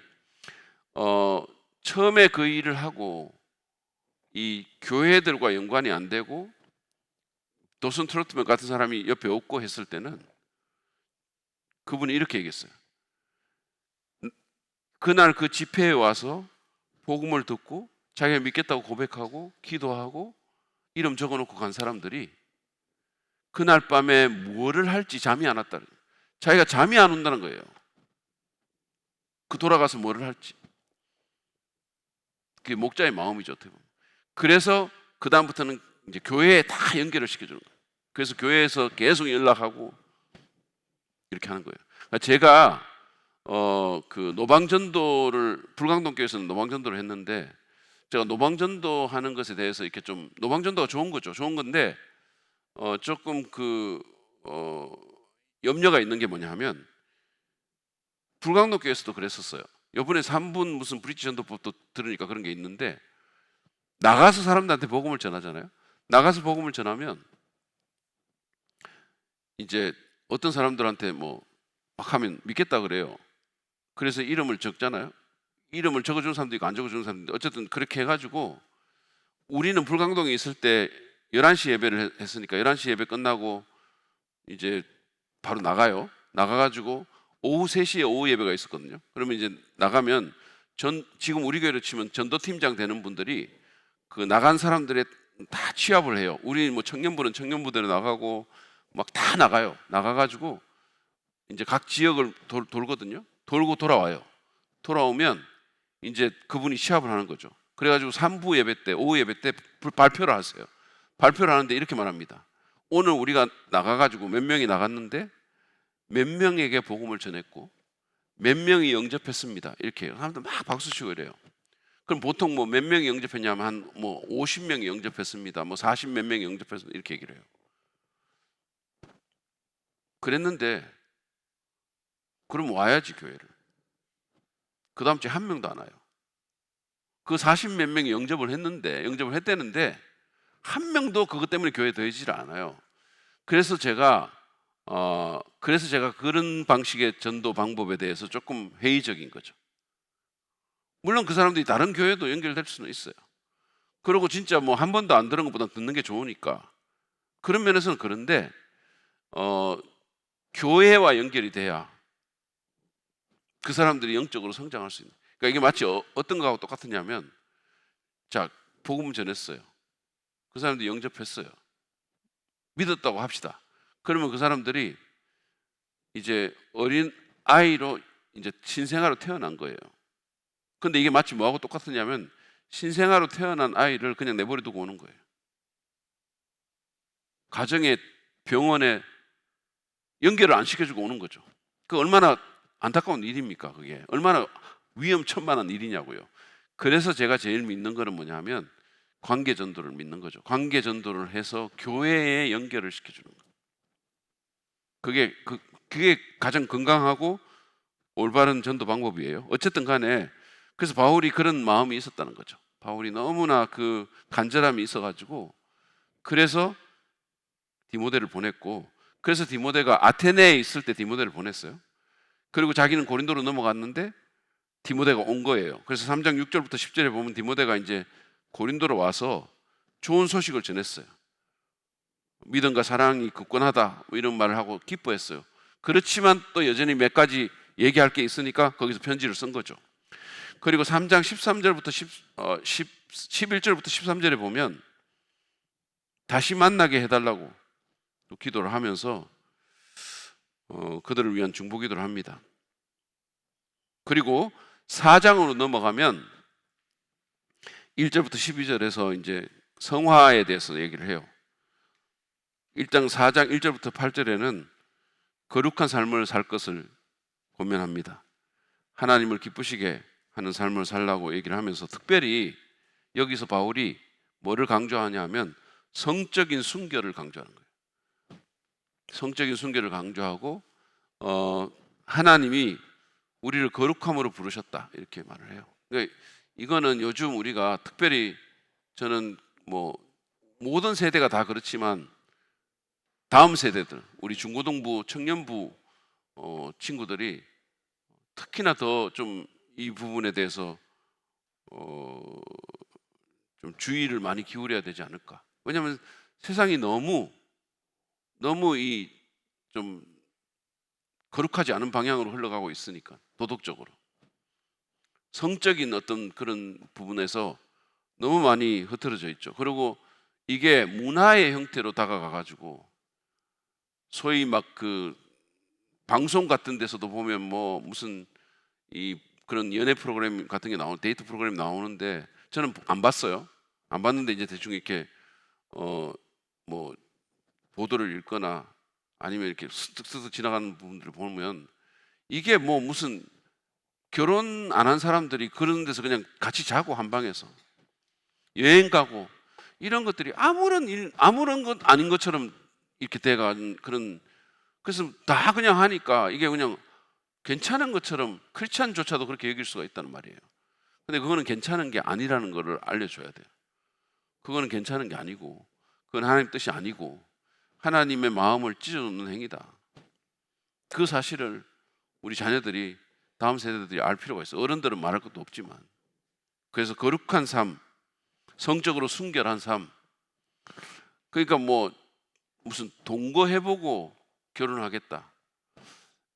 처음에 그 일을 하고 이 교회들과 연관이 안 되고 도슨 트로트맨 같은 사람이 옆에 없고 했을 때는 그분이 이렇게 얘기했어요. 그날 그 집회에 와서 복음을 듣고 자기가 믿겠다고 고백하고 기도하고 이름 적어놓고 간 사람들이 그날 밤에 뭐를 할지 잠이 안 왔다. 자기가 잠이 안 온다는 거예요. 그 돌아가서 뭐를 할지. 그게 목자의 마음이죠. 어떻게 보면. 그래서 그 다음부터는 이제 교회에 다 연결을 시켜주는 거예요. 그래서 교회에서 계속 연락하고 이렇게 하는 거예요. 그러니까 제가 그 노방전도를 불광동 교회에서는 노방전도를 했는데, 제가 노방전도 하는 것에 대해서 이렇게 좀, 노방전도가 좋은 거죠. 좋은 건데 조금 염려가 있는 게 뭐냐 하면, 불광동 교회에서도 그랬었어요. 이번에 3분 무슨 브릿지 전도법도 들으니까 그런 게 있는데, 나가서 사람들한테 복음을 전하잖아요. 나가서 복음을 전하면 이제 어떤 사람들한테 뭐 막 하면 믿겠다 그래요. 그래서 이름을 적잖아요. 이름을 적어주는 사람도 있고 안 적어주는 사람도 있고, 어쨌든 그렇게 해가지고, 우리는 불광동에 있을 때 11시 예배를 했으니까 11시 예배 끝나고 이제 바로 나가요. 나가가지고 오후 3시에 오후 예배가 있었거든요. 그러면 이제 나가면 지금 우리 교회로 치면 전도팀장 되는 분들이 그 나간 사람들의 다 취합을 해요. 우리 뭐 청년부는 청년부대로 나가고 막 다 나가요. 나가가지고 이제 각 지역을 돌거든요. 돌고 돌아와요. 돌아오면 이제 그분이 시합을 하는 거죠. 그래가지고 3부 예배 때, 오후 예배 때 발표를 하세요. 발표를 하는데 이렇게 말합니다. 오늘 우리가 나가가지고 몇 명이 나갔는데 몇 명에게 복음을 전했고 몇 명이 영접했습니다. 이렇게 해요. 사람들 막 박수 치고 이래요. 그럼 보통 뭐 몇 명이 영접했냐면 한 뭐 50명이 영접했습니다. 뭐 40 몇 명이 영접했습니다. 이렇게 얘기를 해요. 그랬는데 그럼 와야지 교회를. 그 다음 주에 한 명도 안 와요. 그 40 몇 명이 영접을 했대는데 한 명도 그것 때문에 교회에 더해지질 않아요. 그래서 제가 그런 방식의 전도 방법에 대해서 조금 회의적인 거죠. 물론 그 사람들이 다른 교회도 연결될 수는 있어요. 그리고 진짜 뭐 한 번도 안 들은 것보다 듣는 게 좋으니까 그런 면에서는 그런데 교회와 연결이 돼야 그 사람들이 영적으로 성장할 수 있는. 그러니까 이게 마치 어떤 거하고 똑같으냐면, 자, 복음 전했어요. 그 사람들이 영접했어요. 믿었다고 합시다. 그러면 그 사람들이 이제 어린 아이로 이제 신생아로 태어난 거예요. 근데 이게 마치 뭐하고 똑같으냐면, 신생아로 태어난 아이를 그냥 내버려 두고 오는 거예요. 가정에, 병원에 연결을 안 시켜주고 오는 거죠. 그 얼마나 안타까운 일입니까? 그게 얼마나 위험천만한 일이냐고요. 그래서 제가 제일 믿는 거는 뭐냐면 관계 전도를 믿는 거죠. 관계 전도를 해서 교회에 연결을 시켜주는 거예요. 그게 가장 건강하고 올바른 전도 방법이에요. 어쨌든 간에 그래서 바울이 그런 마음이 있었다는 거죠. 바울이 너무나 그 간절함이 있어가지고 그래서 디모데를 보냈고, 그래서 디모데가 아테네에 있을 때 디모데를 보냈어요. 그리고 자기는 고린도로 넘어갔는데 디모데가 온 거예요. 그래서 3장 6절부터 10절에 보면 디모데가 이제 고린도로 와서 좋은 소식을 전했어요. 믿음과 사랑이 굳건하다 뭐 이런 말을 하고 기뻐했어요. 그렇지만 또 여전히 몇 가지 얘기할 게 있으니까 거기서 편지를 쓴 거죠. 그리고 3장 13절부터 11절부터 13절에 보면 다시 만나게 해달라고 또 기도를 하면서 그들을 위한 중보 기도를 합니다. 그리고 4장으로 넘어가면 1절부터 12절에서 이제 성화에 대해서 얘기를 해요. 1장 4장 1절부터 8절에는 거룩한 삶을 살 것을 권면합니다. 하나님을 기쁘시게 하는 삶을 살라고 얘기를 하면서 특별히 여기서 바울이 뭐를 강조하냐 하면 성적인 순결을 강조하는 거예요. 성적인 순결을 강조하고 하나님이 우리를 거룩함으로 부르셨다 이렇게 말을 해요. 그러니까 이거는 요즘 우리가 특별히 저는 뭐 모든 세대가 다 그렇지만 다음 세대들, 우리 중고등부, 청년부 친구들이 특히나 더 좀 이 부분에 대해서 좀 주의를 많이 기울여야 되지 않을까. 왜냐하면 세상이 너무 이 좀 거룩하지 않은 방향으로 흘러가고 있으니까, 도덕적으로 성적인 어떤 그런 부분에서 너무 많이 흐트러져 있죠. 그리고 이게 문화의 형태로 다가가 가지고 소위 막 그 방송 같은 데서도 보면 뭐 무슨 이 그런 연애 프로그램 같은 게 데이트 프로그램 나오는데 저는 안 봤어요. 안 봤는데 이제 대충 이렇게 뭐 보도를 읽거나 아니면 이렇게 스득스득 지나가는 부분들을 보면 이게 뭐 무슨 결혼 안 한 사람들이 그런 데서 그냥 같이 자고 한 방에서 여행 가고 이런 것들이 아무런 것 아닌 것처럼 이렇게 돼가는 그런, 그래서 다 그냥 하니까 이게 그냥 괜찮은 것처럼 크리스찬조차도 그렇게 여길 수가 있다는 말이에요. 근데 그거는 괜찮은 게 아니라는 것을 알려줘야 돼요. 그거는 괜찮은 게 아니고 그건 하나님 뜻이 아니고 하나님의 마음을 찢어놓는 행위다. 그 사실을 우리 자녀들이, 다음 세대들이 알 필요가 있어요. 어른들은 말할 것도 없지만. 그래서 거룩한 삶, 성적으로 순결한 삶, 그러니까 뭐 무슨 동거해보고 결혼하겠다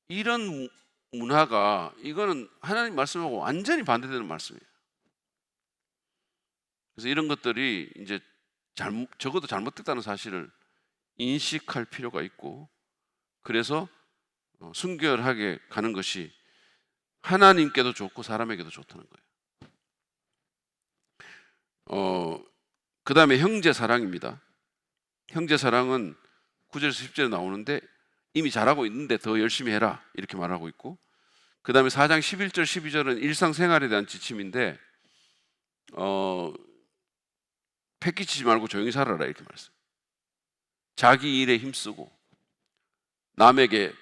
이런 문화가, 이거는 하나님 말씀하고 완전히 반대되는 말씀이에요. 그래서 이런 것들이 이제 적어도 잘못됐다는 사실을 인식할 필요가 있고, 그래서 순결하게 가는 것이 하나님께도 좋고 사람에게도 좋다는 거예요. 그 다음에 형제 사랑입니다. 형제 사랑은 9절에서 10절에 나오는데 이미 잘하고 있는데 더 열심히 해라 이렇게 말하고 있고, 그 다음에 4장 11절 12절은 일상생활에 대한 지침인데 패기치지 말고 조용히 살아라 이렇게 말했어요. 자기 일에 힘쓰고 남에게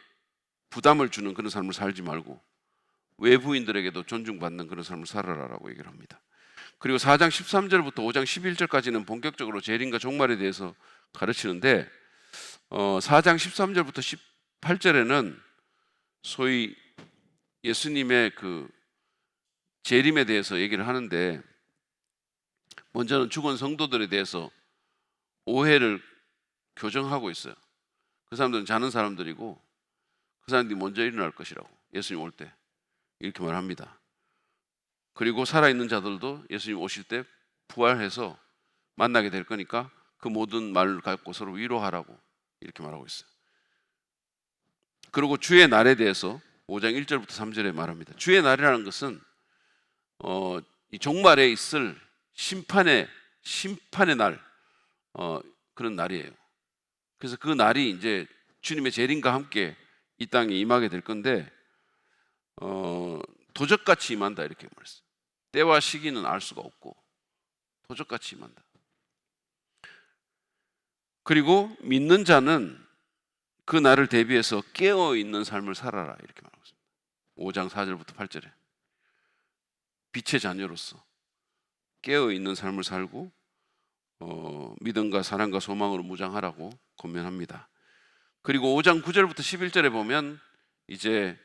부담을 주는 그런 삶을 살지 말고 외부인들에게도 존중받는 그런 삶을 살아라라고 얘기를 합니다. 그리고 4장 13절부터 5장 11절까지는 본격적으로 재림과 종말에 대해서 가르치는데 4장 13절부터 18절에는 소위 예수님의 그 재림에 대해서 얘기를 하는데, 먼저는 죽은 성도들에 대해서 오해를 교정하고 있어요. 그 사람들은 자는 사람들이고 그 사람들이 먼저 일어날 것이라고, 예수님 올 때 이렇게 말합니다. 그리고 살아있는 자들도 예수님 오실 때 부활해서 만나게 될 거니까 그 모든 말을 갖고 서로 위로하라고 이렇게 말하고 있어요. 그리고 주의 날에 대해서 5장 1절부터 3절에 말합니다. 주의 날이라는 것은 이 종말에 있을 심판의 날, 그런 날이에요. 그래서 그 날이 이제 주님의 재림과 함께 이 땅에 임하게 될 건데 도적같이 임한다 이렇게 말했어요. 때와 시기는 알 수가 없고 도적같이 임한다. 그리고 믿는 자는 그 날을 대비해서 깨어있는 삶을 살아라 이렇게 말하고 있습니다. 5장 4절부터 8절에 빛의 자녀로서 깨어있는 삶을 살고 믿음과 사랑과 소망으로 무장하라고 권면합니다. 그리고 5장 9절부터 11절에 보면 이제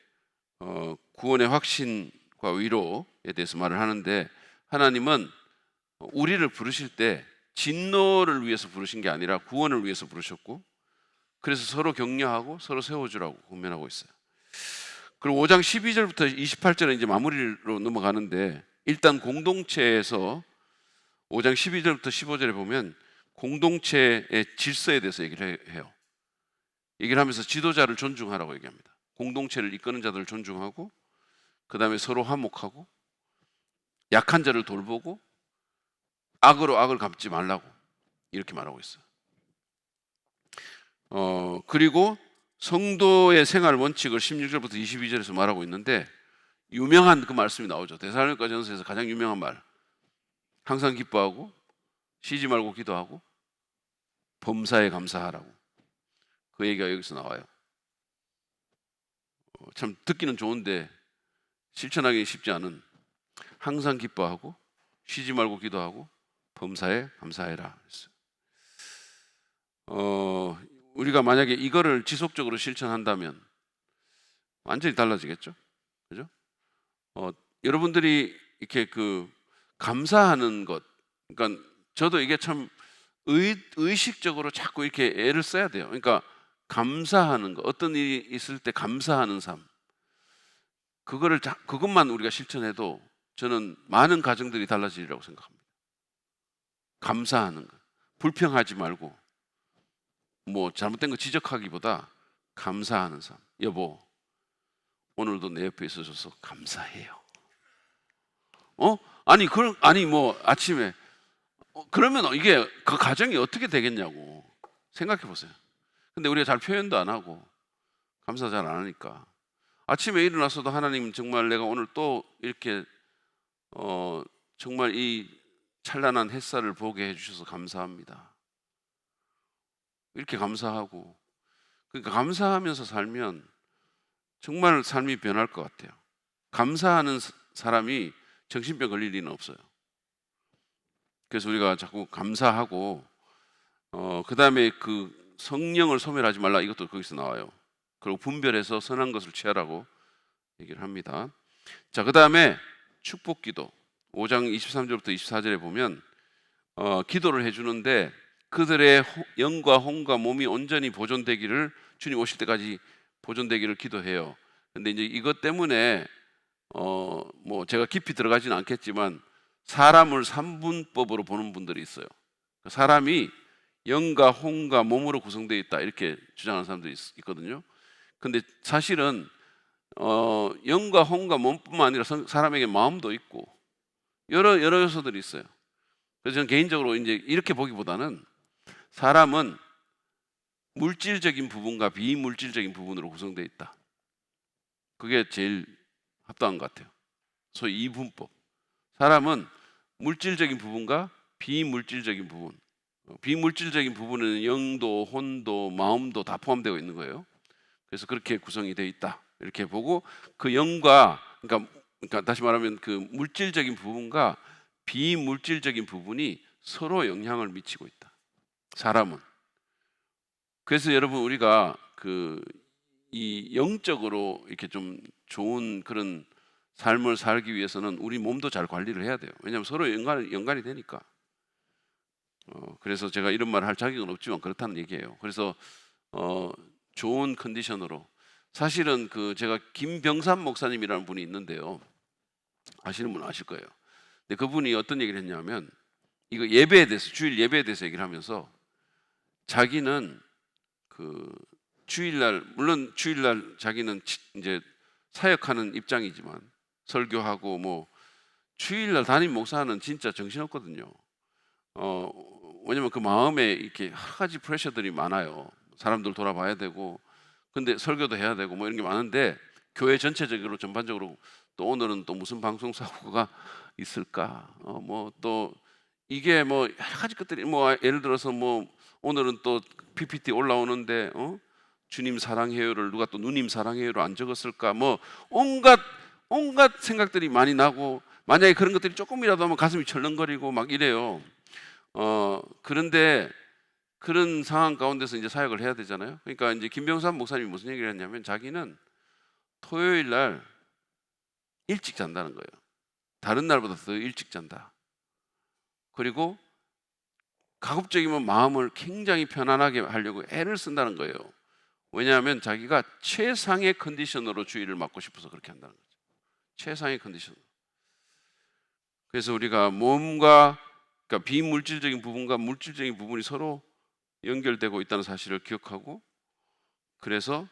구원의 확신과 위로에 대해서 말을 하는데, 하나님은 우리를 부르실 때 진노를 위해서 부르신 게 아니라 구원을 위해서 부르셨고, 그래서 서로 격려하고 서로 세워주라고 권면하고 있어요. 그리고 5장 12절부터 28절은 이제 마무리로 넘어가는데, 일단 공동체에서 5장 12절부터 15절에 보면 공동체의 질서에 대해서 얘기를 해요. 얘기를 하면서 지도자를 존중하라고 얘기합니다. 공동체를 이끄는 자들을 존중하고, 그 다음에 서로 화목하고 약한 자를 돌보고 악으로 악을 갚지 말라고 이렇게 말하고 있어요. 그리고 성도의 생활 원칙을 16절부터 22절에서 말하고 있는데, 유명한 그 말씀이 나오죠. 데살로니가전서에서 가장 유명한 말, 항상 기뻐하고 쉬지 말고 기도하고 범사에 감사하라고, 그 얘기가 여기서 나와요. 참 듣기는 좋은데 실천하기 쉽지 않은, 항상 기뻐하고 쉬지 말고 기도하고 범사에 감사해라. 우리가 만약에 이거를 지속적으로 실천한다면 완전히 달라지겠죠, 그죠? 여러분들이 이렇게 그 감사하는 것, 그러니까 저도 이게 참 의식적으로 자꾸 이렇게 애를 써야 돼요. 그러니까 감사하는 것, 어떤 일이 있을 때 감사하는 삶, 그것만 우리가 실천해도 저는 많은 가정들이 달라지리라고 생각합니다. 감사하는 것, 불평하지 말고 뭐 잘못된 거 지적하기보다 감사하는 삶. 여보, 오늘도 내 옆에 있어줘서 감사해요. 아니 뭐 아침에 그러면 이게 그 가정이 어떻게 되겠냐고 생각해 보세요. 근데 우리가 잘 표현도 안 하고 감사 잘 안 하니까 아침에 일어나서도 하나님 정말 내가 오늘 또 이렇게 정말 이 찬란한 햇살을 보게 해주셔서 감사합니다. 이렇게 감사하고, 그러니까 감사하면서 살면 정말 삶이 변할 것 같아요. 감사하는 사람이 정신병 걸릴 리는 없어요. 그래서 우리가 자꾸 감사하고 그 다음에 그 성령을 소멸하지 말라, 이것도 거기서 나와요. 그리고 분별해서 선한 것을 취하라고 얘기를 합니다. 자, 그 다음에 축복기도 5장 23절부터 24절에 보면 기도를 해주는데 그들의 영과 혼과 몸이 온전히 보존되기를, 주님 오실 때까지 보존되기를 기도해요. 근데 이제 이것 때문에 뭐 제가 깊이 들어가지는 않겠지만 사람을 삼분법으로 보는 분들이 있어요. 사람이 영과 혼과 몸으로 구성되어 있다, 이렇게 주장하는 사람들이 있거든요. 근데 사실은 영과 혼과 몸뿐만 아니라 사람에게 마음도 있고 여러 요소들이 있어요. 그래서 저는 개인적으로 이제 이렇게 보기보다는 사람은 물질적인 부분과 비물질적인 부분으로 구성되어 있다. 그게 제일 합당한 것 같아요. 소위 이분법. 사람은 물질적인 부분과 비물질적인 부분, 비물질적인 부분은 영도, 혼도, 마음도 다 포함되어 있는 거예요. 그래서 그렇게 구성이 되어 있다, 이렇게 보고 그 영과, 그러니까 다시 말하면 그 물질적인 부분과 비물질적인 부분이 서로 영향을 미치고 있다, 사람은. 그래서 여러분, 우리가 이 영적으로 이렇게 좀 좋은 그런 삶을 살기 위해서는 우리 몸도 잘 관리를 해야 돼요. 왜냐하면 서로 연관이 되니까. 그래서 제가 이런 말을 할 자격은 없지만 그렇다는 얘기예요. 그래서 좋은 컨디션으로, 사실은 제가 김병삼 목사님이라는 분이 있는데요, 아시는 분은 아실 거예요. 근데 그분이 어떤 얘기를 했냐면, 이거 예배에 대해서, 주일 예배에 대해서 얘기를 하면서 자기는 주일날, 물론 주일날 자기는 이제 사역하는 입장이지만 설교하고 뭐 주일날 담임 목사는 진짜 정신없거든요. 왜냐면 그 마음에 이렇게 여러 가지 프레셔들이 많아요. 사람들 돌아봐야 되고, 근데 설교도 해야 되고 뭐 이런 게 많은데, 교회 전체적으로 전반적으로 또 오늘은 또 무슨 방송 사고가 있을까, 뭐 또 이게 뭐 여러 가지 것들이, 뭐 예를 들어서 뭐 오늘은 또 PPT 올라오는데 주님 사랑해요를 누가 또 누님 사랑해요로 안 적었을까, 뭐 온갖 생각들이 많이 나고, 만약에 그런 것들이 조금이라도 하면 가슴이 철렁거리고 막 이래요. 그런데 그런 상황 가운데서 이제 사역을 해야 되잖아요. 그러니까 이제 김병삼 목사님이 무슨 얘기를 했냐면, 자기는 토요일 날 일찍 잔다는 거예요. 다른 날보다 더 일찍 잔다. 그리고 가급적이면 마음을 굉장히 편안하게 하려고 애를 쓴다는 거예요. 왜냐하면 자기가 최상의 컨디션으로 주일을 맞고 싶어서 그렇게 한다는 거죠. 최상의 컨디션. 그래서 우리가 몸과, 그러니까 비물질적인 부분과 물질적인 부분이 서로 연결되고 있다는 사실을 기억하고, 그래서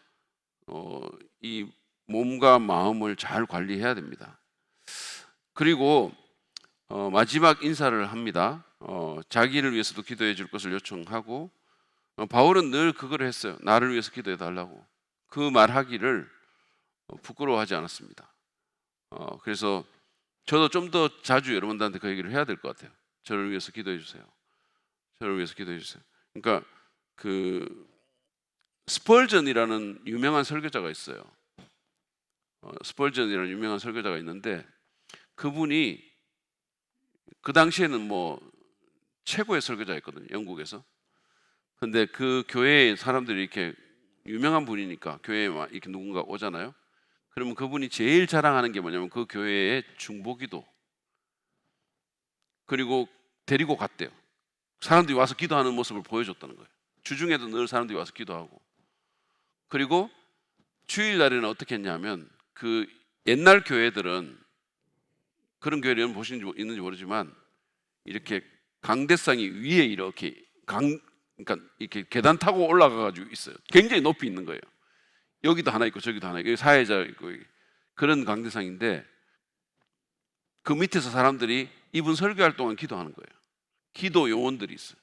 이 몸과 마음을 잘 관리해야 됩니다. 그리고 마지막 인사를 합니다. 자기를 위해서도 기도해 줄 것을 요청하고, 바울은 늘 그걸 했어요. 나를 위해서 기도해 달라고. 그 말하기를 부끄러워하지 않았습니다. 그래서 저도 좀 더 자주 여러분들한테 그 얘기를 해야 될 것 같아요. 저를 위해서 기도해 주세요. 저를 위해서 기도해 주세요. 그러니까 스펄전이라는 유명한 설교자가 있어요. 스펄전이라는 유명한 설교자가 있는데, 그분이 그 당시에는 뭐 최고의 설교자였거든요, 영국에서. 근데 그 교회에 사람들이 이렇게 유명한 분이니까 교회에 이렇게 누군가 오잖아요. 그러면 그분이 제일 자랑하는 게 뭐냐면 그 교회의 중보기도, 그리고 데리고 갔대요. 사람들이 와서 기도하는 모습을 보여줬다는 거예요. 주중에도 늘 사람들이 와서 기도하고. 그리고 주일날에는 어떻게 했냐면, 그 옛날 교회들은, 그런 교회를 여러분 있는지 모르지만, 이렇게 강대상이 위에 이렇게 그러니까 이렇게 계단 타고 올라가 가지고 있어요. 굉장히 높이 있는 거예요. 여기도 하나 있고 저기도 하나 있고, 여기 사회자 있고, 그런 강대상인데 그 밑에서 사람들이 이분 설교할 동안 기도하는 거예요. 기도 요원들이 있어요.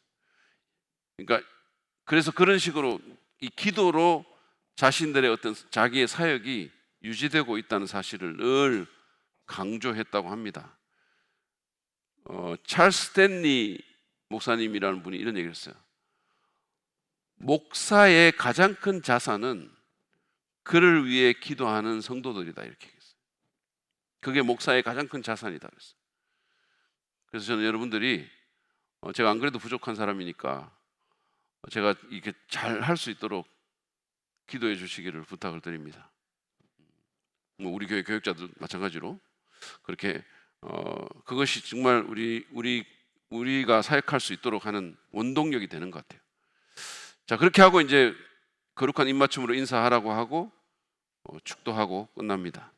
그러니까 그래서 그런 식으로 이 기도로 자신들의 어떤 자기의 사역이 유지되고 있다는 사실을 늘 강조했다고 합니다. 찰스 스탠리 목사님이라는 분이 이런 얘기를 했어요. 목사의 가장 큰 자산은 그를 위해 기도하는 성도들이다, 이렇게 얘기했어요. 그게 목사의 가장 큰 자산이다 그랬어요. 그래서 저는 여러분들이 제가 안 그래도 부족한 사람이니까 제가 이렇게 잘 할 수 있도록 기도해 주시기를 부탁을 드립니다. 우리 교회 교육자도 마찬가지로 그렇게 그것이 정말 우리가 사역할 수 있도록 하는 원동력이 되는 것 같아요. 자, 그렇게 하고 이제 거룩한 입맞춤으로 인사하라고 하고 축도하고 끝납니다.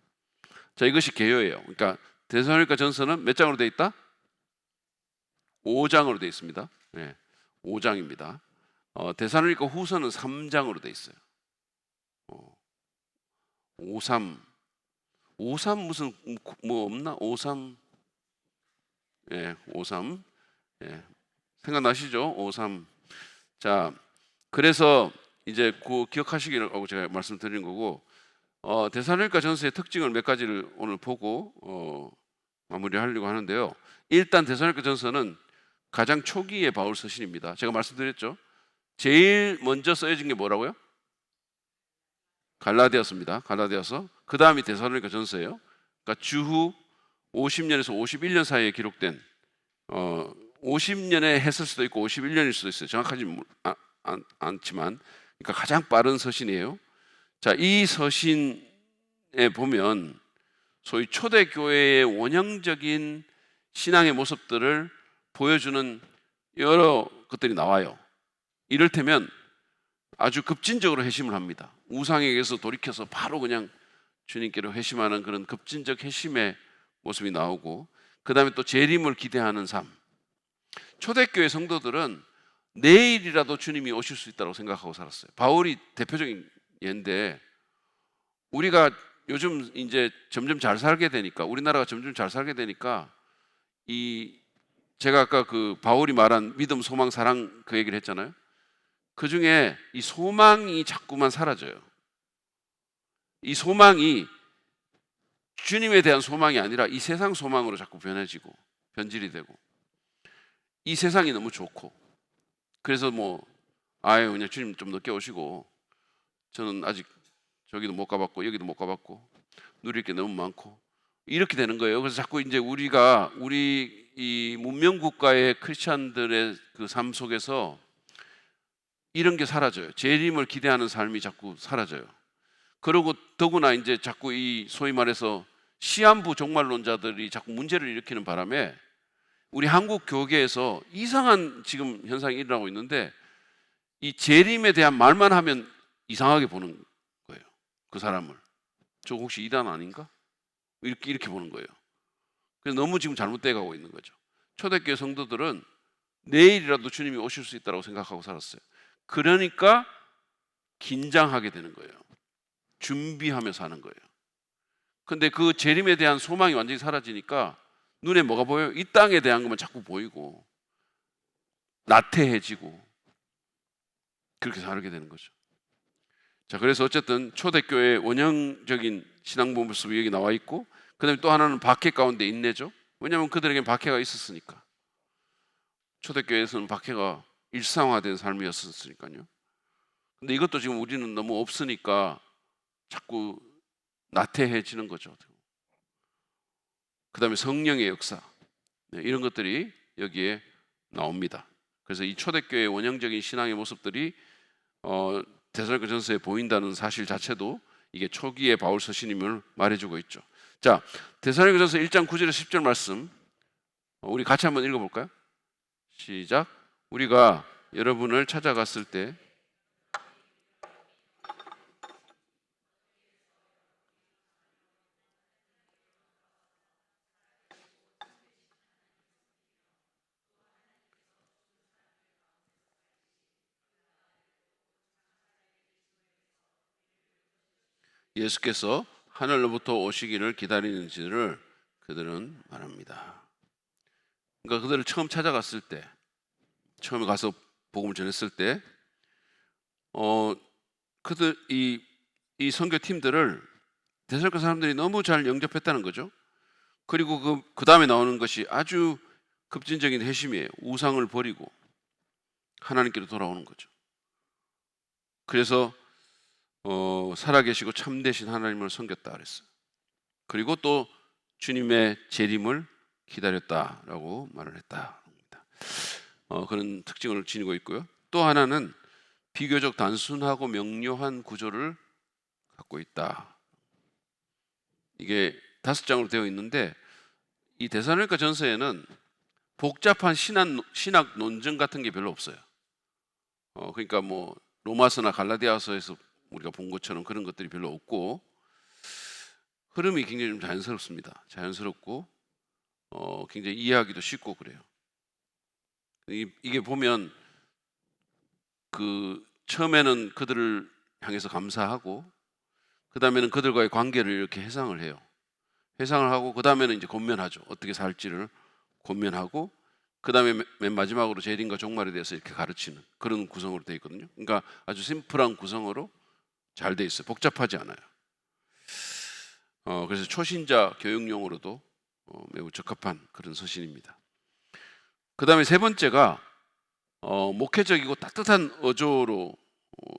자, 이것이 개요예요. 그러니까 데살로니가 전서는 몇 장으로 되어 있다? 5장으로 되어 있습니다. 네, 5장입니다. 데살로니가 후서는 3장으로 되어 있어요. 53 무슨 뭐 없나? 53 예, 53 예, 생각나시죠? 53. 자, 그래서 이제 그 기억하시기라고 제가 말씀드린 거고, 데살로니가 전서의 특징을 몇 가지를 오늘 보고 마무리하려고 하는데요. 일단 데살로니가 전서는 가장 초기의 바울 서신입니다. 제가 말씀드렸죠. 제일 먼저 써진 게 뭐라고요? 갈라디아서입니다. 갈라디아서. 그 다음이 데살로니가 전서예요. 그러니까 주후 50년에서 51년 사이에 기록된 50년에 했을 수도 있고 51년일 수도 있어요. 정확하지 않지만, 그러니까 가장 빠른 서신이에요. 자, 이 서신에 보면 소위 초대교회의 원형적인 신앙의 모습들을 보여주는 여러 것들이 나와요. 이를테면 아주 급진적으로 회심을 합니다. 우상에게서 돌이켜서 바로 그냥 주님께로 회심하는 그런 급진적 회심의 모습이 나오고, 그 다음에 또 재림을 기대하는 삶. 초대교회 성도들은 내일이라도 주님이 오실 수 있다고 생각하고 살았어요. 바울이 대표적인 예인데, 우리가 요즘 이제 점점 잘 살게 되니까, 우리나라가 점점 잘 살게 되니까, 제가 아까 그 바울이 말한 믿음, 소망, 사랑 그 얘기를 했잖아요. 그 중에 이 소망이 자꾸만 사라져요. 이 소망이 주님에 대한 소망이 아니라 이 세상 소망으로 자꾸 변해지고 변질이 되고, 이 세상이 너무 좋고, 그래서 그냥 주님 좀 늦게 오시고, 저는 아직 저기도 못 가봤고 여기도 못 가봤고 누릴 게 너무 많고, 이렇게 되는 거예요. 그래서 자꾸 이제 우리 이 문명 국가의 크리스천들의 그 삶 속에서 이런 게 사라져요. 재림을 기대하는 삶이 자꾸 사라져요. 그리고 더구나 이제 자꾸 이 소위 말해서 시한부 종말론자들이 자꾸 문제를 일으키는 바람에 우리 한국 교계에서 이상한 지금 현상이 일어나고 있는데, 이 재림에 대한 말만 하면 이상하게 보는 거예요. 그 사람을. 저 혹시 이단 아닌가? 이렇게 보는 거예요. 그래서 너무 지금 잘못돼 가고 있는 거죠. 초대교회 성도들은 내일이라도 주님이 오실 수 있다고 생각하고 살았어요. 그러니까 긴장하게 되는 거예요. 준비하며 사는 거예요. 근데 그 재림에 대한 소망이 완전히 사라지니까 눈에 뭐가 보여요? 이 땅에 대한 것만 자꾸 보이고 나태해지고 그렇게 살게 되는 거죠. 자, 그래서 어쨌든 초대교회의 원형적인 신앙 모습이 여기 나와 있고, 그 다음에 또 하나는 박해 가운데 인내죠. 왜냐하면 그들에게 박해가 있었으니까. 초대교회에서는 박해가 일상화된 삶이었으니까요. 근데 이것도 지금 우리는 너무 없으니까 자꾸 나태해지는 거죠. 그 다음에 성령의 역사, 이런 것들이 여기에 나옵니다. 그래서 이 초대교회의 원형적인 신앙의 모습들이 데살로니가 전서에 보인다는 사실 자체도 이게 초기의 바울 서신임을 말해주고 있죠. 자, 데살로니가 전서 1장 9절에서 10절 말씀 우리 같이 한번 읽어볼까요? 시작. 우리가 여러분을 찾아갔을 때 예수께서 하늘로부터 오시기를 기다리는지를 그들은 말합니다. 그러니까 그들을 처음 찾아갔을 때, 처음에 가서 복음을 전했을 때, 그들 이 선교 팀들을 데살로니가 사람들이 너무 잘 영접했다는 거죠. 그리고 그 다음에 나오는 것이 아주 급진적인 회심이에요. 우상을 버리고 하나님께로 돌아오는 거죠. 그래서 살아계시고 참되신 하나님을 섬겼다 그랬어요. 그리고 또 주님의 재림을 기다렸다라고 말을 했다. 그런 특징을 지니고 있고요. 또 하나는 비교적 단순하고 명료한 구조를 갖고 있다. 이게 5장으로 되어 있는데 이 데살로니가 전서에는 복잡한 신학 논증 같은 게 별로 없어요. 그러니까 뭐 로마서나 갈라디아서에서 우리가 본 것처럼 그런 것들이 별로 없고 흐름이 굉장히 좀 자연스럽습니다. 자연스럽고 굉장히 이해하기도 쉽고 그래요. 이게 보면 그 처음에는 그들을 향해서 감사하고 그 다음에는 그들과의 관계를 이렇게 회상을 해요. 회상을 하고 그 다음에는 이제 권면하죠. 어떻게 살지를 권면하고 그 다음에 맨 마지막으로 재림과 종말에 대해서 이렇게 가르치는 그런 구성으로 되어 있거든요. 그러니까 아주 심플한 구성으로 잘 되어 있어요. 복잡하지 않아요. 그래서 초신자 교육용으로도 매우 적합한 그런 서신입니다. 그 다음에 세 번째가 목회적이고 따뜻한 어조로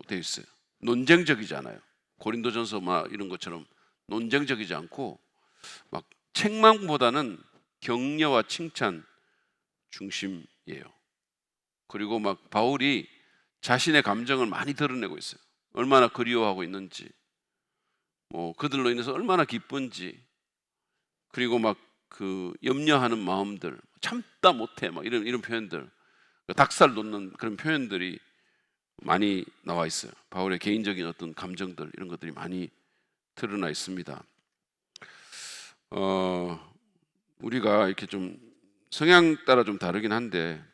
되어 있어요. 논쟁적이지 않아요. 고린도전서 막 이런 것처럼 논쟁적이지 않고 막 책망보다는 격려와 칭찬 중심이에요. 그리고 막 바울이 자신의 감정을 많이 드러내고 있어요. 얼마나 그리워하고 있는지, 뭐 그들로 인해서 얼마나 기쁜지, 그리고 막 그 염려하는 마음들, 참다 못해, 막 이런 표현들, 닭살 돋는 그런 표현들이 많이 나와 있어요. 바울의 개인적인 어떤 감정들 이런 것들이 많이 드러나 있습니다. 우리가 이렇게 좀 성향 따라 좀 다르긴 한데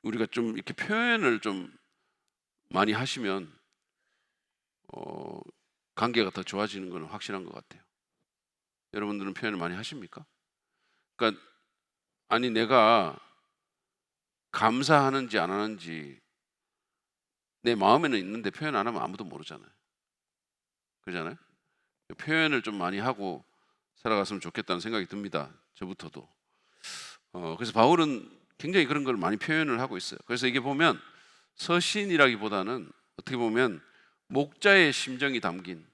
우리가 좀 이렇게 표현을 좀 많이 하시면 관계가 더 좋아지는 건 확실한 것 같아요. 여러분들은 표현을 많이 하십니까? 그러니까 아니 내가 감사하는지 안 하는지 내 마음에는 있는데 표현 안 하면 아무도 모르잖아요. 그러잖아요. 표현을 좀 많이 하고 살아갔으면 좋겠다는 생각이 듭니다. 저부터도. 그래서 바울은 굉장히 그런 걸 많이 표현을 하고 있어요. 그래서 이게 보면 서신이라기보다는 어떻게 보면 목자의 심정이 담긴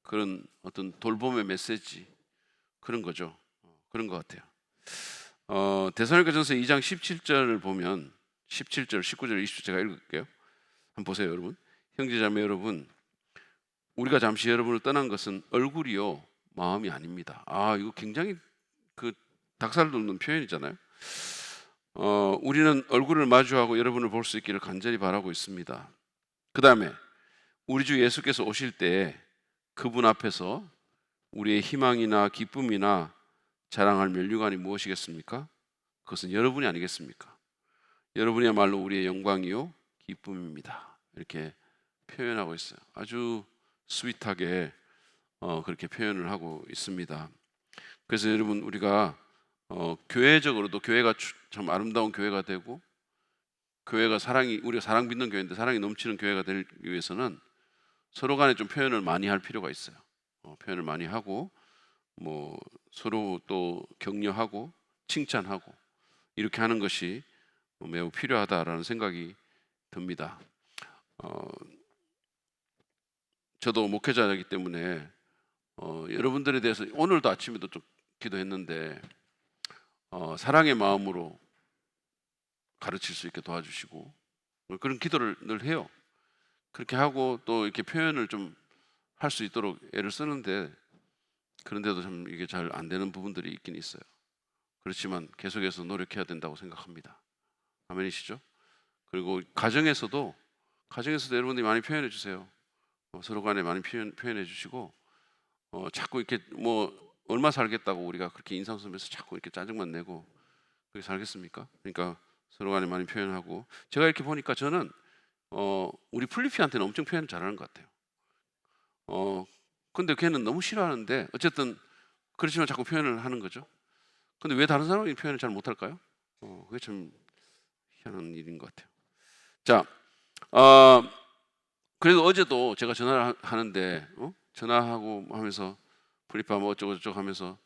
그런 어떤 돌봄의 메시지 그런 거죠. 그런 것 같아요. 데살로니가전서 2장 17절을 보면 17절, 19절, 20절 제가 읽을게요. 한번 보세요, 여러분. 형제자매 여러분, 우리가 잠시 여러분을 떠난 것은 얼굴이요 마음이 아닙니다. 이거 굉장히 그 닭살 돋는 표현이잖아요. 우리는 얼굴을 마주하고 여러분을 볼 수 있기를 간절히 바라고 있습니다. 그 다음에 우리 주 예수께서 오실 때 그분 앞에서 우리의 희망이나 기쁨이나 자랑할 면류관이 무엇이겠습니까? 그것은 여러분이 아니겠습니까? 여러분이야말로 우리의 영광이요 기쁨입니다. 이렇게 표현하고 있어요. 아주 스윗하게 그렇게 표현을 하고 있습니다. 그래서 여러분 우리가 교회적으로도 교회가 참 아름다운 교회가 되고 교회가 우리가 사랑 빚는 교회인데 사랑이 넘치는 교회가 되기 위해서는 서로 간에 좀 표현을 많이 할 필요가 있어요. 표현을 많이 하고 뭐 서로 또 격려하고 칭찬하고 이렇게 하는 것이 매우 필요하다라는 생각이 듭니다. 저도 목회자이기 때문에 여러분들에 대해서 오늘도 아침에도 좀 기도했는데 사랑의 마음으로 가르칠 수 있게 도와주시고 그런 기도를 늘 해요. 그렇게 하고 또 이렇게 표현을 좀 할 수 있도록 애를 쓰는데 그런데도 참 이게 잘 안 되는 부분들이 있긴 있어요. 그렇지만 계속해서 노력해야 된다고 생각합니다. 아멘이시죠? 그리고 가정에서도 여러분들이 많이 표현해 주세요. 서로 간에 많이 표현해 주시고 자꾸 이렇게 뭐 얼마 살겠다고 우리가 그렇게 인상 쓰면서 자꾸 이렇게 짜증만 내고 그렇게 살겠습니까? 그러니까 서로 간에 많이 표현하고 제가 이렇게 보니까 저는 우리 플리피한테는 엄청 표현 잘하는 것 같아요. 근데 걔는 너무 싫어하는데 어쨌든 그렇지만 자꾸 표현을 하는 거죠. 근데 왜 다른 사람이 표현을 잘 못할까요? 그게 참 희한한 일인 것 같아요. 자, 그래도 어제도 제가 전화를 하는데 전화하고 하면서 프리파 뭐 어쩌고 저쩌고 하면서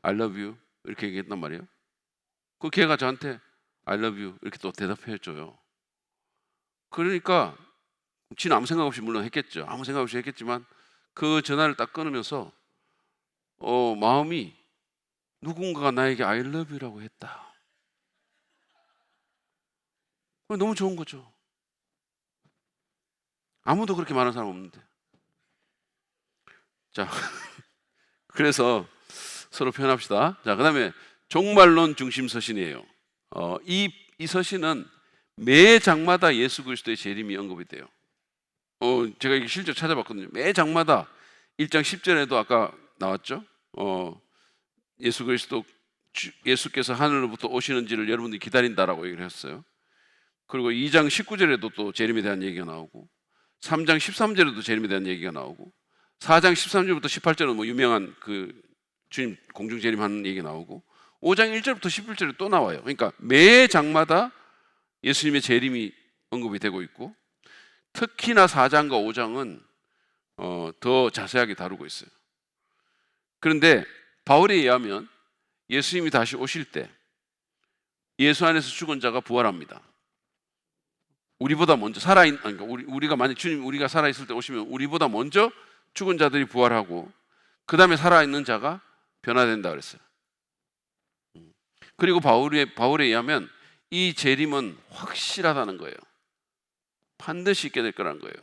I love you 이렇게 얘기했단 말이에요. 그 걔가 저한테 I love you 이렇게 또 대답해 줘요. 그러니까 지는 아무 생각 없이 물론 했겠죠. 아무 생각 없이 했겠지만 그 전화를 딱 끊으면서 마음이 누군가가 나에게 I love you라고 했다. 너무 좋은 거죠. 아무도 그렇게 말하는 사람 없는데. 자, 그래서 서로 표현합시다. 자, 그다음에 종말론 중심 서신이에요. 이 서신은 매 장마다 예수 그리스도의 재림이 언급이 돼요. 제가 이게 실제 찾아봤거든요. 매 장마다 1장 10절에도 아까 나왔죠. 예수께서 하늘로부터 오시는지를 여러분들이 기다린다라고 얘기를 했어요. 그리고 2장 19절에도 또 재림에 대한 얘기가 나오고 3장 13절에도 재림에 대한 얘기가 나오고 4장 13절부터 18절은 뭐 유명한 그 주님 공중 재림하는 얘기가 나오고 5장 1절부터 11절에 또 나와요. 그러니까 매 장마다 예수님의 재림이 언급이 되고 있고 특히나 4장과 5장은 더 자세하게 다루고 있어요. 그런데 바울에 의하면 예수님이 다시 오실 때 예수 안에서 죽은 자가 부활합니다. 우리보다 먼저 그러니까 우리가 만약 주님 우리가 살아 있을 때 오시면 우리보다 먼저 죽은 자들이 부활하고 그 다음에 살아 있는 자가 변화된다 그랬어요. 그리고 바울에 의하면 이 재림은 확실하다는 거예요. 반드시 있게 될 거라는 거예요.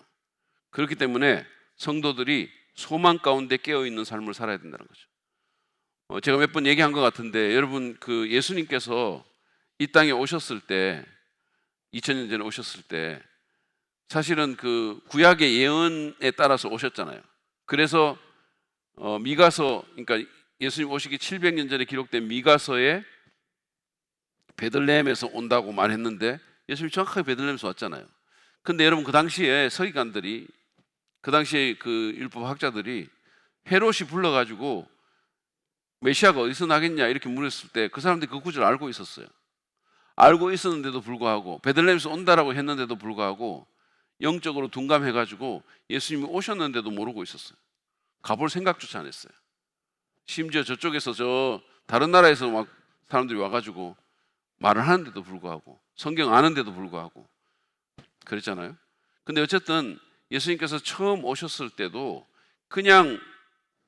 그렇기 때문에 성도들이 소망 가운데 깨어 있는 삶을 살아야 된다는 거죠. 제가 몇 번 얘기한 것 같은데 여러분 그 예수님께서 이 땅에 오셨을 때 2000년 전에 오셨을 때 사실은 그 구약의 예언에 따라서 오셨잖아요. 그래서 미가서 그러니까 예수님 오시기 700년 전에 기록된 미가서에 베들레헴에서 온다고 말했는데 예수님이 정확하게 베들레헴에서 왔잖아요. 근데 여러분 그 당시에 서기관들이 그 당시에 그 율법 학자들이 헤롯이 불러가지고 메시아가 어디서 나겠냐 이렇게 물었을 때 그 사람들이 그 구절을 알고 있었어요. 알고 있었는데도 불구하고 베들레헴에서 온다라고 했는데도 불구하고 영적으로 둔감해가지고 예수님이 오셨는데도 모르고 있었어요. 가볼 생각조차 안 했어요. 심지어 저쪽에서 저 다른 나라에서 막 사람들이 와가지고 말을 하는데도 불구하고 성경 아는데도 불구하고 그랬잖아요. 근데 어쨌든 예수님께서 처음 오셨을 때도 그냥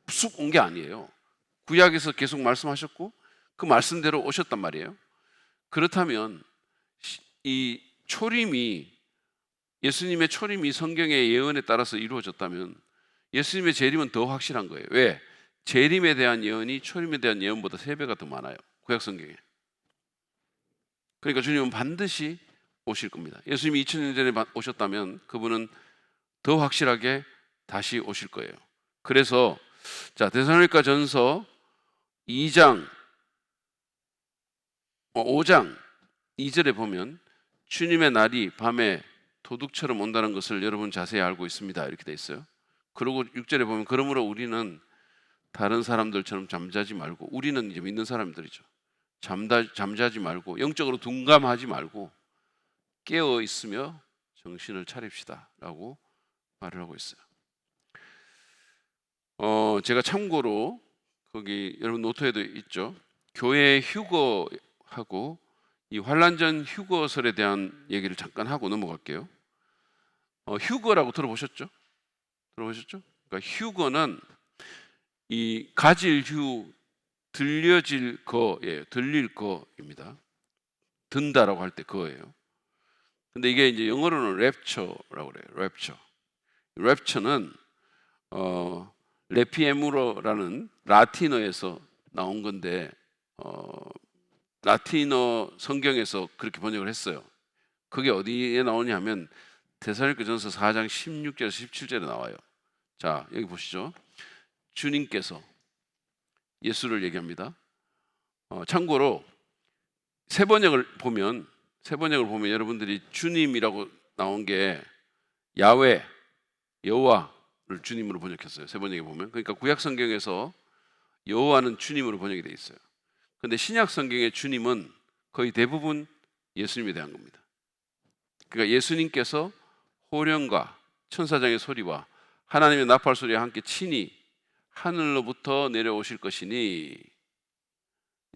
쑥 온 게 아니에요. 구약에서 계속 말씀하셨고 그 말씀대로 오셨단 말이에요. 그렇다면 이 초림이 예수님의 초림이 성경의 예언에 따라서 이루어졌다면 예수님의 재림은 더 확실한 거예요. 왜? 재림에 대한 예언이 초림에 대한 예언보다 3배가 더 많아요. 구약 성경에. 그러니까 주님은 반드시 오실 겁니다. 예수님이 2000년 전에 오셨다면 그분은 더 확실하게 다시 오실 거예요. 그래서 자 데살로니가 전서 5장 2절에 보면 주님의 날이 밤에 도둑처럼 온다는 것을 여러분 자세히 알고 있습니다. 이렇게 돼 있어요. 그리고 6절에 보면 그러므로 우리는 다른 사람들처럼 잠자지 말고 우리는 이제 믿는 사람들이죠. 잠자지 말고 영적으로 둔감하지 말고 깨어 있으며 정신을 차립시다 라고 말을 하고 있어요. 제가 참고로 거기 여러분 노트에도 있죠. 교회 휴거하고 이 환란전 휴거설에 대한 얘기를 잠깐 하고 넘어갈게요. 휴거라고 들어보셨죠? 그러니까 휴거는 이 가질 휴, 들려질 거예요. 들릴 거입니다. 든다라고 할 때 그거예요. 근데 이게 이제 영어로는 랩처라고 그래요. 랩처는 레피에무로라는 라틴어에서 나온 건데 라틴어 성경에서 그렇게 번역을 했어요. 그게 어디에 나오냐면 데살로니가전서 4장 16절에서 17절에 나와요. 자, 여기 보시죠. 주님께서 예수를 얘기합니다. 참고로 세 번역을 보면 여러분들이 주님이라고 나온 게 야훼, 여호와, 주님으로 번역했어요. 세 번역에 보면. 그러니까 구약 성경에서 여호와는 주님으로 번역이 돼 있어요. 근데 신약 성경의 주님은 거의 대부분 예수님에 대한 겁니다. 그러니까 예수님께서 호령과 천사장의 소리와 하나님의 나팔 소리와 함께 친히 하늘로부터 내려오실 것이니,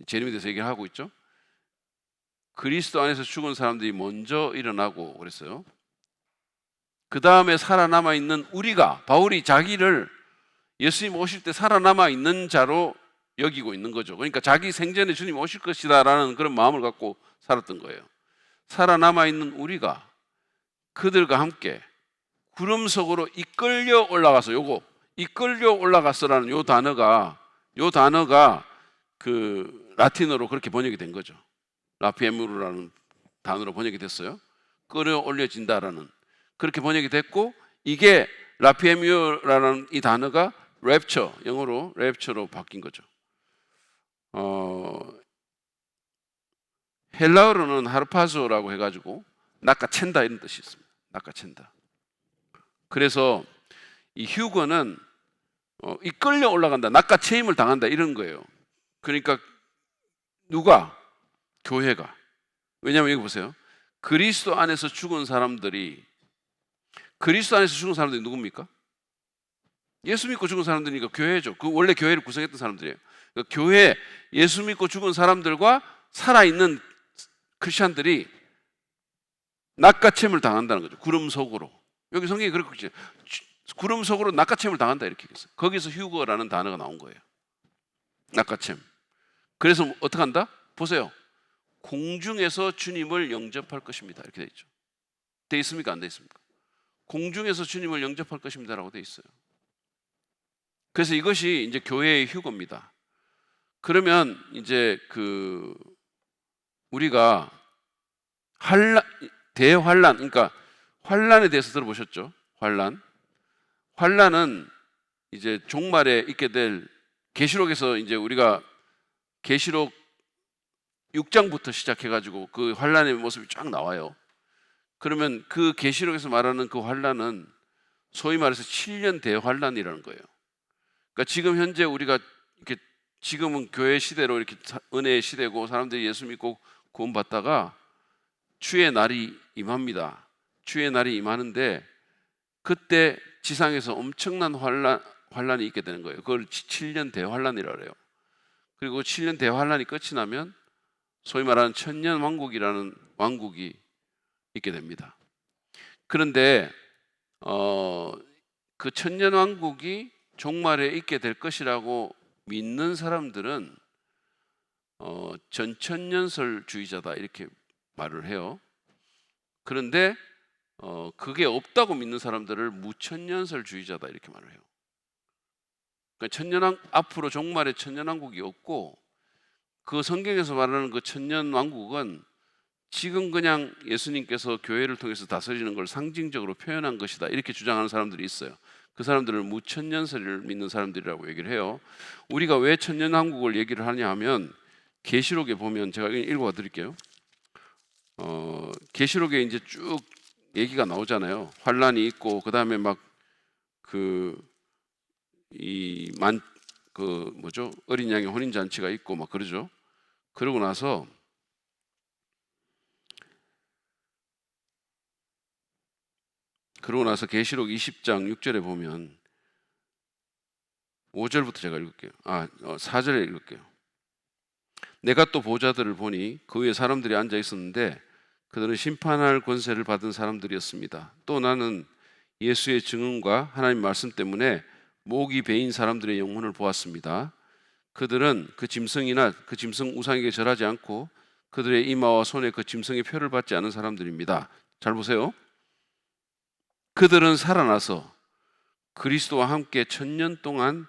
재림에 대해서 얘기를 하고 있죠. 그리스도 안에서 죽은 사람들이 먼저 일어나고 그랬어요. 그 다음에 살아남아 있는 우리가, 바울이 자기를 예수님 오실 때 살아남아 있는 자로 여기고 있는 거죠. 그러니까 자기 생전에 주님 오실 것이다 라는 그런 마음을 갖고 살았던 거예요. 살아남아 있는 우리가 그들과 함께 구름 속으로 이끌려 올라가서, 요거 이끌려 올라갔어라는 요 단어가 그 라틴어로 그렇게 번역이 된 거죠. 라피에무르라는 단어로 번역이 됐어요. 끌어올려진다라는, 그렇게 번역이 됐고, 이게 라피에뮤라는 이 단어가 랩처, 영어로 랩처로 바뀐 거죠. 헬라어로는 하르파조라고 해가지고 낚아챈다 이런 뜻이 있습니다. 낚아챈다. 그래서 이 휴거는 이끌려 올라간다, 낚아채임을 당한다 이런 거예요. 그러니까 누가? 교회가. 왜냐하면 여기 보세요. 그리스도 안에서 죽은 사람들이 누굽니까? 예수 믿고 죽은 사람들이니까 교회죠. 그 원래 교회를 구성했던 사람들이에요. 그러니까 교회, 예수 믿고 죽은 사람들과 살아있는 크리스천들이 낚아채임을 당한다는 거죠. 구름 속으로. 여기 성경이 그렇게 있죠. 구름 속으로 낚아채임을 당한다 이렇게 했어요. 거기서 휴거라는 단어가 나온 거예요. 낚아채임. 그래서 어떻게 한다? 보세요. 공중에서 주님을 영접할 것입니다. 이렇게 돼 있죠. 돼 있습니까? 안 돼 있습니까? 공중에서 주님을 영접할 것입니다라고 돼 있어요. 그래서 이것이 이제 교회의 휴거입니다. 그러면 이제 우리가 대환란, 그러니까 환란에 대해서 들어보셨죠? 환란은 이제 종말에 있게 될, 계시록에서 이제 우리가 계시록 6장부터 시작해가지고 그 환란의 모습이 쫙 나와요. 그러면 그 계시록에서 말하는 그 환란은 소위 말해서 7년 대환란이라는 거예요. 그러니까 지금 현재 우리가 이렇게, 지금은 교회 시대로 이렇게 은혜의 시대고 사람들이 예수 믿고 구원받다가 주의 날이 임합니다. 주의 날이 임하는데 그때 지상에서 엄청난 환란이 있게 되는 거예요. 그걸 7년 대환란이라고 해요. 그리고 7년 대환란이 끝이 나면 소위 말하는 천년 왕국이라는 왕국이 있게 됩니다. 그런데 그 천년 왕국이 종말에 있게 될 것이라고 믿는 사람들은 전천년설주의자다 이렇게 말을 해요. 그런데 그게 없다고 믿는 사람들을 무천년설주의자다 이렇게 말을 해요. 그러니까 앞으로 종말에 천년왕국이 없고, 그 성경에서 말하는 그 천년왕국은 지금 그냥 예수님께서 교회를 통해서 다스리는 걸 상징적으로 표현한 것이다 이렇게 주장하는 사람들이 있어요. 그 사람들을 무천년설을 믿는 사람들이라고 얘기를 해요. 우리가 왜 천년왕국을 얘기를 하냐 하면, 계시록에 보면, 제가 읽어 드릴게요. 계시록에 이제 쭉 얘기가 나오잖아요. 환란이 있고, 그 다음에 막 어린 양의 혼인 잔치가 있고 막 그러죠. 그러고 나서 계시록 20장 6절에 보면, 5절부터 제가 읽을게요. 4절에 읽을게요. 내가 또 보좌들을 보니 그 위에 사람들이 앉아 있었는데 그들은 심판할 권세를 받은 사람들이었습니다. 또 나는 예수의 증언과 하나님 말씀 때문에 목이 베인 사람들의 영혼을 보았습니다. 그들은 그 짐승이나 그 짐승 우상에게 절하지 않고 그들의 이마와 손에 그 짐승의 표를 받지 않은 사람들입니다. 잘 보세요. 그들은 살아나서 그리스도와 함께 1000년 동안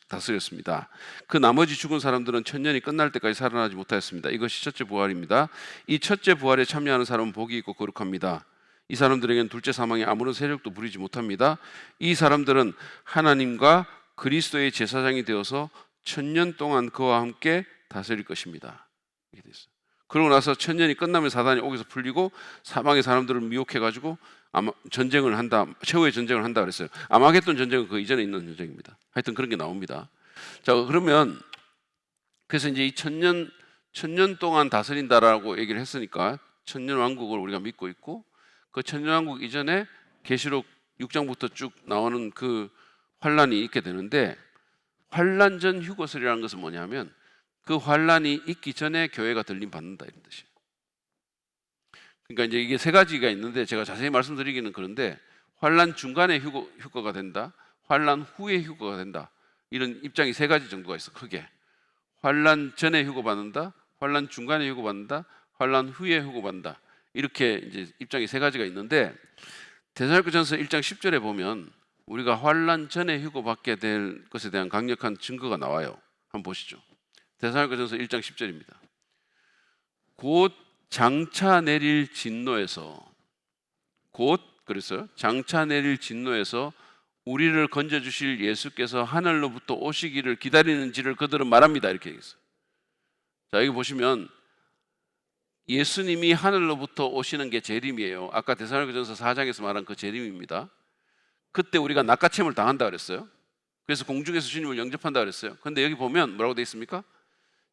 다스렸습니다. 그 나머지 죽은 사람들은 1000년이 끝날 때까지 살아나지 못하였습니다. 이것이 첫째 부활입니다. 이 첫째 부활에 참여하는 사람은 복이 있고 거룩합니다. 이 사람들에게는 둘째 사망에 아무런 세력도 부리지 못합니다. 이 사람들은 하나님과 그리스도의 제사장이 되어서 1000년 동안 그와 함께 다스릴 것입니다. 이렇게 됐어요. 그러고 나서 1000년이 끝나면 사단이 옥에서 풀리고 사방의 사람들을 미혹해가지고 아마 전쟁을 한다, 최후의 전쟁을 한다 그랬어요. 아마겟돈 전쟁은 그 이전에 있는 전쟁입니다. 하여튼 그런 게 나옵니다. 자, 그러면 그래서 이제 이 천년 동안 다스린다라고 얘기를 했으니까 천년 왕국을 우리가 믿고 있고, 그 천년 왕국 이전에 계시록 6장부터 쭉 나오는 그 환란이 있게 되는데, 환란 전 휴거설이라는 것은 뭐냐면 그 환란이 있기 전에 교회가 들림 받는다, 이런 뜻이에요. 그러니까 이제 이게 세 가지가 있는데 제가 자세히 말씀드리기는 그런데, 환란 중간에 휴거가 된다, 환란 후에 휴거가 된다, 이런 입장이 세 가지 정도가 있어. 크게 환란 전에 휴거받는다, 환란 중간에 휴거받는다, 환란 후에 휴거받는다, 이렇게 이제 입장이 세 가지가 있는데, 데살로니가전서 1장 10절에 보면 우리가 환란 전에 휴거받게 될 것에 대한 강력한 증거가 나와요. 한번 보시죠. 데살로니가전서 1장 10절입니다. 곧 장차 내릴 진노에서, 곧 그랬어요. 장차 내릴 진노에서 우리를 건져주실 예수께서 하늘로부터 오시기를 기다리는지를 그들은 말합니다, 이렇게 얘기했어요. 자, 여기 보시면 예수님이 하늘로부터 오시는 게 재림이에요. 아까 데살로니가전서 4장에서 말한 그 재림입니다. 그때 우리가 낚아채임을 당한다 그랬어요. 그래서 공중에서 주님을 영접한다 그랬어요. 그런데 여기 보면 뭐라고 되어 있습니까?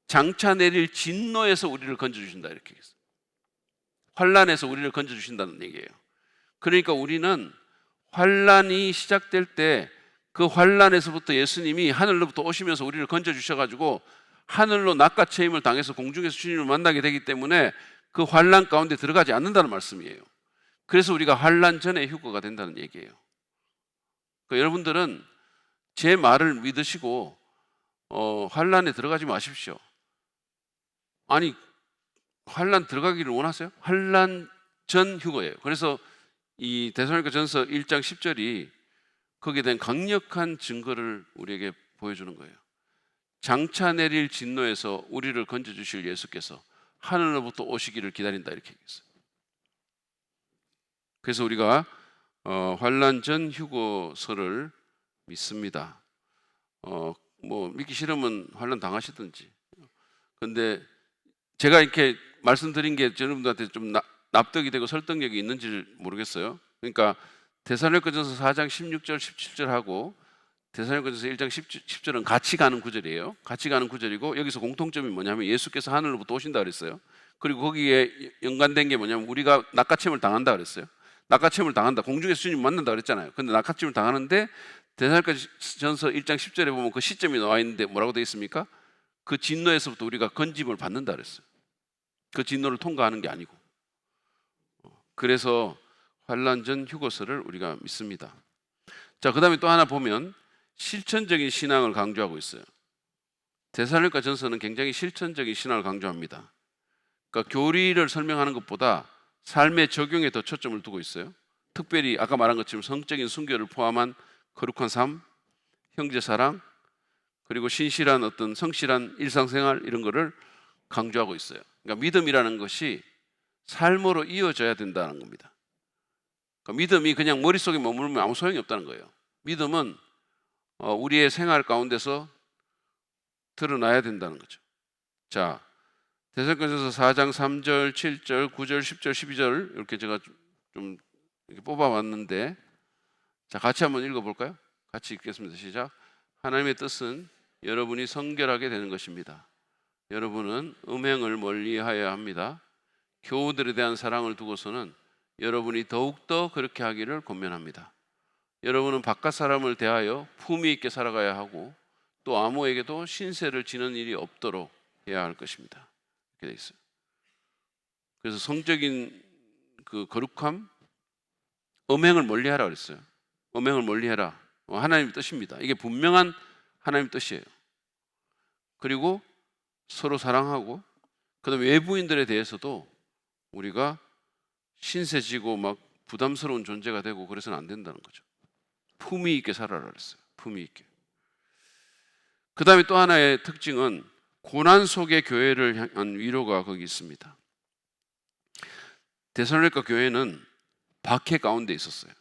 장차 내릴 진노에서 우리를 건져주신다, 이렇게 얘기했어요. 환란에서 우리를 건져주신다는 얘기예요. 그러니까 우리는 환란이 시작될 때 그 환란에서부터 예수님이 하늘로부터 오시면서 우리를 건져주셔가지고 하늘로 낚아채임을 당해서 공중에서 주님을 만나게 되기 때문에 그 환란 가운데 들어가지 않는다는 말씀이에요. 그래서 우리가 환란 전에 휴거가 된다는 얘기예요. 그러니까 여러분들은 제 말을 믿으시고 환란에 들어가지 마십시오. 아니, 환란 들어가기를 원하세요? 환란 전 휴거예요. 그래서 이 데살로니가전서 1장 10절이 거기에 대한 강력한 증거를 우리에게 보여주는 거예요. 장차 내릴 진노에서 우리를 건져주실 예수께서 하늘로부터 오시기를 기다린다, 이렇게 얘기했어요. 그래서 우리가 환란 전 휴거설을 믿습니다. 뭐 믿기 싫으면 환란 당하시든지. 근데 제가 이렇게 말씀드린 게 여러분들한테 좀 납득이 되고 설득력이 있는지 모르겠어요. 그러니까 데살로니가전서 4장 16절 17절하고 데살로니가전서 1장 10절은 같이 가는 구절이에요. 같이 가는 구절이고, 여기서 공통점이 뭐냐면 예수께서 하늘로부터 오신다 그랬어요. 그리고 거기에 연관된 게 뭐냐면 우리가 낚아채임을 당한다 그랬어요. 낚아채임을 당한다, 공중에서 주님 만난다 그랬잖아요. 근데 낚아채임을 당하는데 데살로니가전서 1장 10절에 보면 그 시점이 나와 있는데 뭐라고 되어 있습니까? 그 진노에서부터 우리가 건짐을 받는다 그랬어요. 그 진노를 통과하는 게 아니고. 그래서 환란 전 휴거설을 우리가 믿습니다. 자, 그 다음에 또 하나 보면 실천적인 신앙을 강조하고 있어요. 데살로니가전서는 굉장히 실천적인 신앙을 강조합니다. 그러니까 교리를 설명하는 것보다 삶의 적용에 더 초점을 두고 있어요. 특별히 아까 말한 것처럼 성적인 순교를 포함한 거룩한 삶, 형제사랑, 그리고 신실한 어떤 성실한 일상생활, 이런 거를 강조하고 있어요. 그러니까 믿음이라는 것이 삶으로 이어져야 된다는 겁니다. 그러니까 믿음이 그냥 머릿속에 머물면 아무 소용이 없다는 거예요. 믿음은 우리의 생활 가운데서 드러나야 된다는 거죠. 자, 데살로니가전서 4장 3절, 7절, 9절, 10절, 12절 이렇게 제가 좀 이렇게 뽑아봤는데, 자, 같이 한번 읽어볼까요? 같이 읽겠습니다. 시작. 하나님의 뜻은 여러분이 성결하게 되는 것입니다. 여러분은 음행을 멀리하여야 합니다. 교우들에 대한 사랑을 두고서는 여러분이 더욱더 그렇게 하기를 권면합니다. 여러분은 바깥 사람을 대하여 품위 있게 살아가야 하고 또 아무에게도 신세를 지는 일이 없도록 해야 할 것입니다. 이렇게 되어 있어요. 그래서 성적인 그 거룩함, 음행을 멀리하라 그랬어요. 음행을 멀리해라, 하나님의 뜻입니다. 이게 분명한 하나님의 뜻이에요. 그리고 서로 사랑하고, 그다음에 외부인들에 대해서도 우리가 신세지고 막 부담스러운 존재가 되고 그래서는 안 된다는 거죠. 품위 있게 살아라 그랬어요. 품위 있게. 그 다음에 또 하나의 특징은 고난 속의 교회를 향한 위로가 거기 있습니다. 데살로니가 교회는 박해 가운데 있었어요.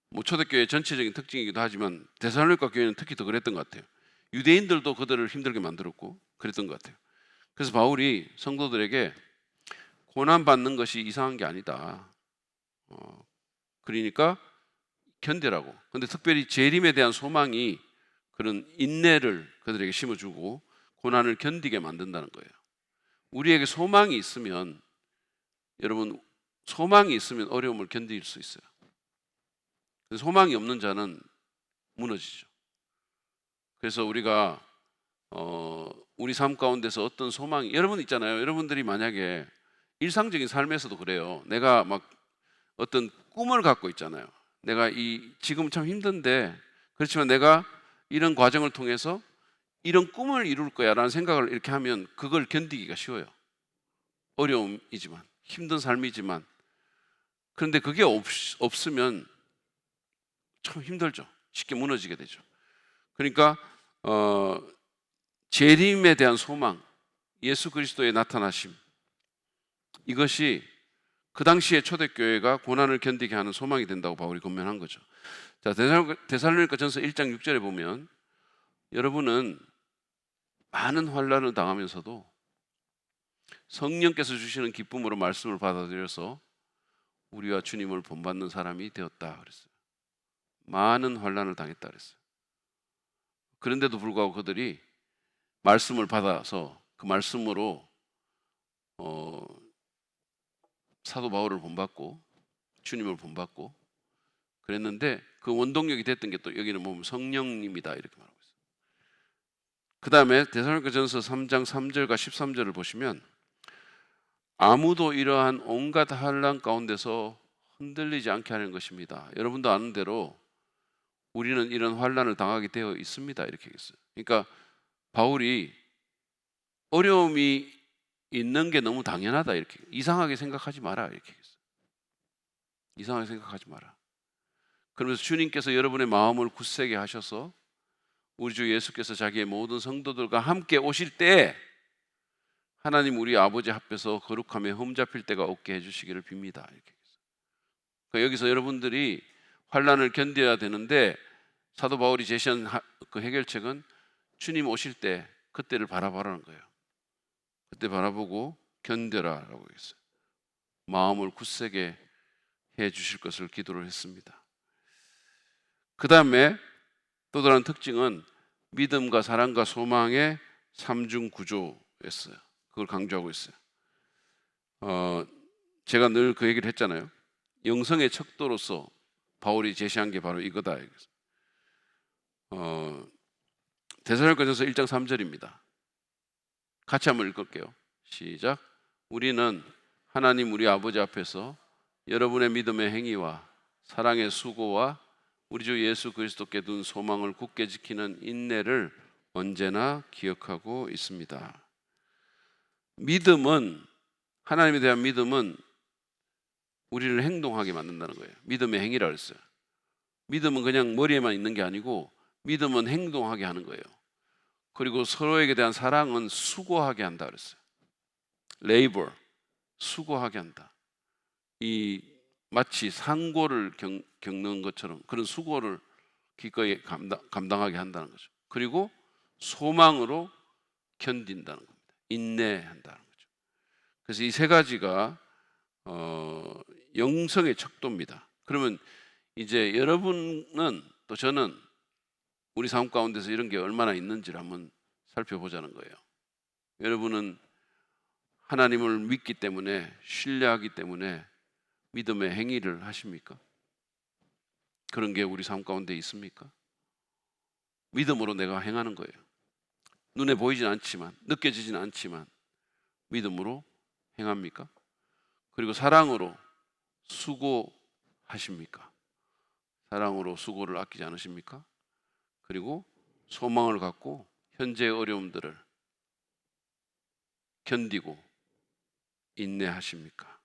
뭐 초대교회 전체적인 특징이기도 하지만 데살로니가 교회는 특히 더 그랬던 것 같아요. 유대인들도 그들을 힘들게 만들었고 그랬던 것 같아요. 그래서 바울이 성도들에게 고난 받는 것이 이상한 게 아니다. 그러니까 견디라고. 근데 특별히 재림에 대한 소망이 그런 인내를 그들에게 심어주고 고난을 견디게 만든다는 거예요. 우리에게 소망이 있으면, 여러분, 소망이 있으면 어려움을 견딜 수 있어요. 소망이 없는 자는 무너지죠. 그래서 우리가 우리 삶 가운데서 어떤 소망이, 여러분 있잖아요. 여러분들이 만약에 일상적인 삶에서도 그래요. 내가 막 어떤 꿈을 갖고 있잖아요. 내가 지금 참 힘든데, 그렇지만 내가 이런 과정을 통해서 이런 꿈을 이룰 거야 라는 생각을 이렇게 하면 그걸 견디기가 쉬워요. 어려움이지만, 힘든 삶이지만. 그런데 그게 없으면 참 힘들죠. 쉽게 무너지게 되죠. 그러니까 재림에 대한 소망, 예수 그리스도의 나타나심, 이것이 그 당시에 초대교회가 고난을 견디게 하는 소망이 된다고 바울이 권면한 거죠. 자, 데살로니가전서 1장 6절에 보면, 여러분은 많은 환난을 당하면서도 성령께서 주시는 기쁨으로 말씀을 받아들여서 우리와 주님을 본받는 사람이 되었다 그랬어요. 많은 환난을 당했다 그랬어요. 그런데도 불구하고 그들이 말씀을 받아서 그 말씀으로 사도 바울을 본받고 주님을 본받고 그랬는데, 그 원동력이 됐던 게 또 여기는 보면 성령님이다 이렇게 말하고 있어요. 그 다음에 데살로니가전서 3장 3절과 13절을 보시면, 아무도 이러한 온갖 환난 가운데서 흔들리지 않게 하는 것입니다. 여러분도 아는 대로 우리는 이런 환난을 당하게 되어 있습니다 이렇게 했어요. 그러니까 바울이 어려움이 있는 게 너무 당연하다, 이렇게 이상하게 생각하지 마라 이렇게 했어요. 이상하게 생각하지 마라. 그러면서 주님께서 여러분의 마음을 굳세게 하셔서 우리 주 예수께서 자기의 모든 성도들과 함께 오실 때 하나님 우리 아버지 앞에서 거룩함에 흠잡힐 때가 없게 해주시기를 빕니다 이렇게 했어요. 그러니까 여기서 여러분들이 환난을 견뎌야 되는데, 사도 바울이 제시한 그 해결책은 주님 오실 때 그때를 바라보라는 거예요. 그때 바라보고 견뎌라라고 했어요. 마음을 굳세게 해 주실 것을 기도를 했습니다. 그 다음에 또 다른 특징은 믿음과 사랑과 소망의 삼중 구조였어요. 그걸 강조하고 있어요. 제가 늘 그 얘기를 했잖아요. 영성의 척도로서 바울이 제시한 게 바로 이거다. 데살로니가전서 1장 3절입니다. 같이 한번 읽을게요. 시작. 우리는 하나님 우리 아버지 앞에서 여러분의 믿음의 행위와 사랑의 수고와 우리 주 예수 그리스도께 둔 소망을 굳게 지키는 인내를 언제나 기억하고 있습니다. 믿음은, 하나님에 대한 믿음은 우리를 행동하게 만든다는 거예요. 믿음의 행위라고 했어요. 믿음은 그냥 머리에만 있는 게 아니고 믿음은 행동하게 하는 거예요. 그리고 서로에게 대한 사랑은 수고하게 한다 그랬어요. labor, 수고하게 한다. 마치 상고를 겪는 것처럼 그런 수고를 기꺼이 감당하게 한다는 거죠. 그리고 소망으로 견딘다는 겁니다. 인내한다는 거죠. 그래서 이 세 가지가 영성의 척도입니다. 그러면 이제 여러분은 또 저는 우리 삶 가운데서 이런 게 얼마나 있는지를 한번 살펴보자는 거예요. 여러분은 하나님을 믿기 때문에, 신뢰하기 때문에 믿음의 행위를 하십니까? 그런 게 우리 삶 가운데 있습니까? 믿음으로 내가 행하는 거예요. 눈에 보이진 않지만, 느껴지진 않지만 믿음으로 행합니까? 그리고 사랑으로 수고하십니까? 사랑으로 수고를 아끼지 않으십니까? 그리고 소망을 갖고 현재의 어려움들을 견디고 인내하십니까?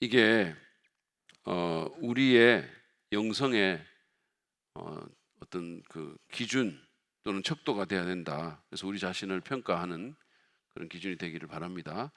이게 우리의 영성의 어떤 그 기준 또는 척도가 돼야 된다. 그래서 우리 자신을 평가하는 그런 기준이 되기를 바랍니다.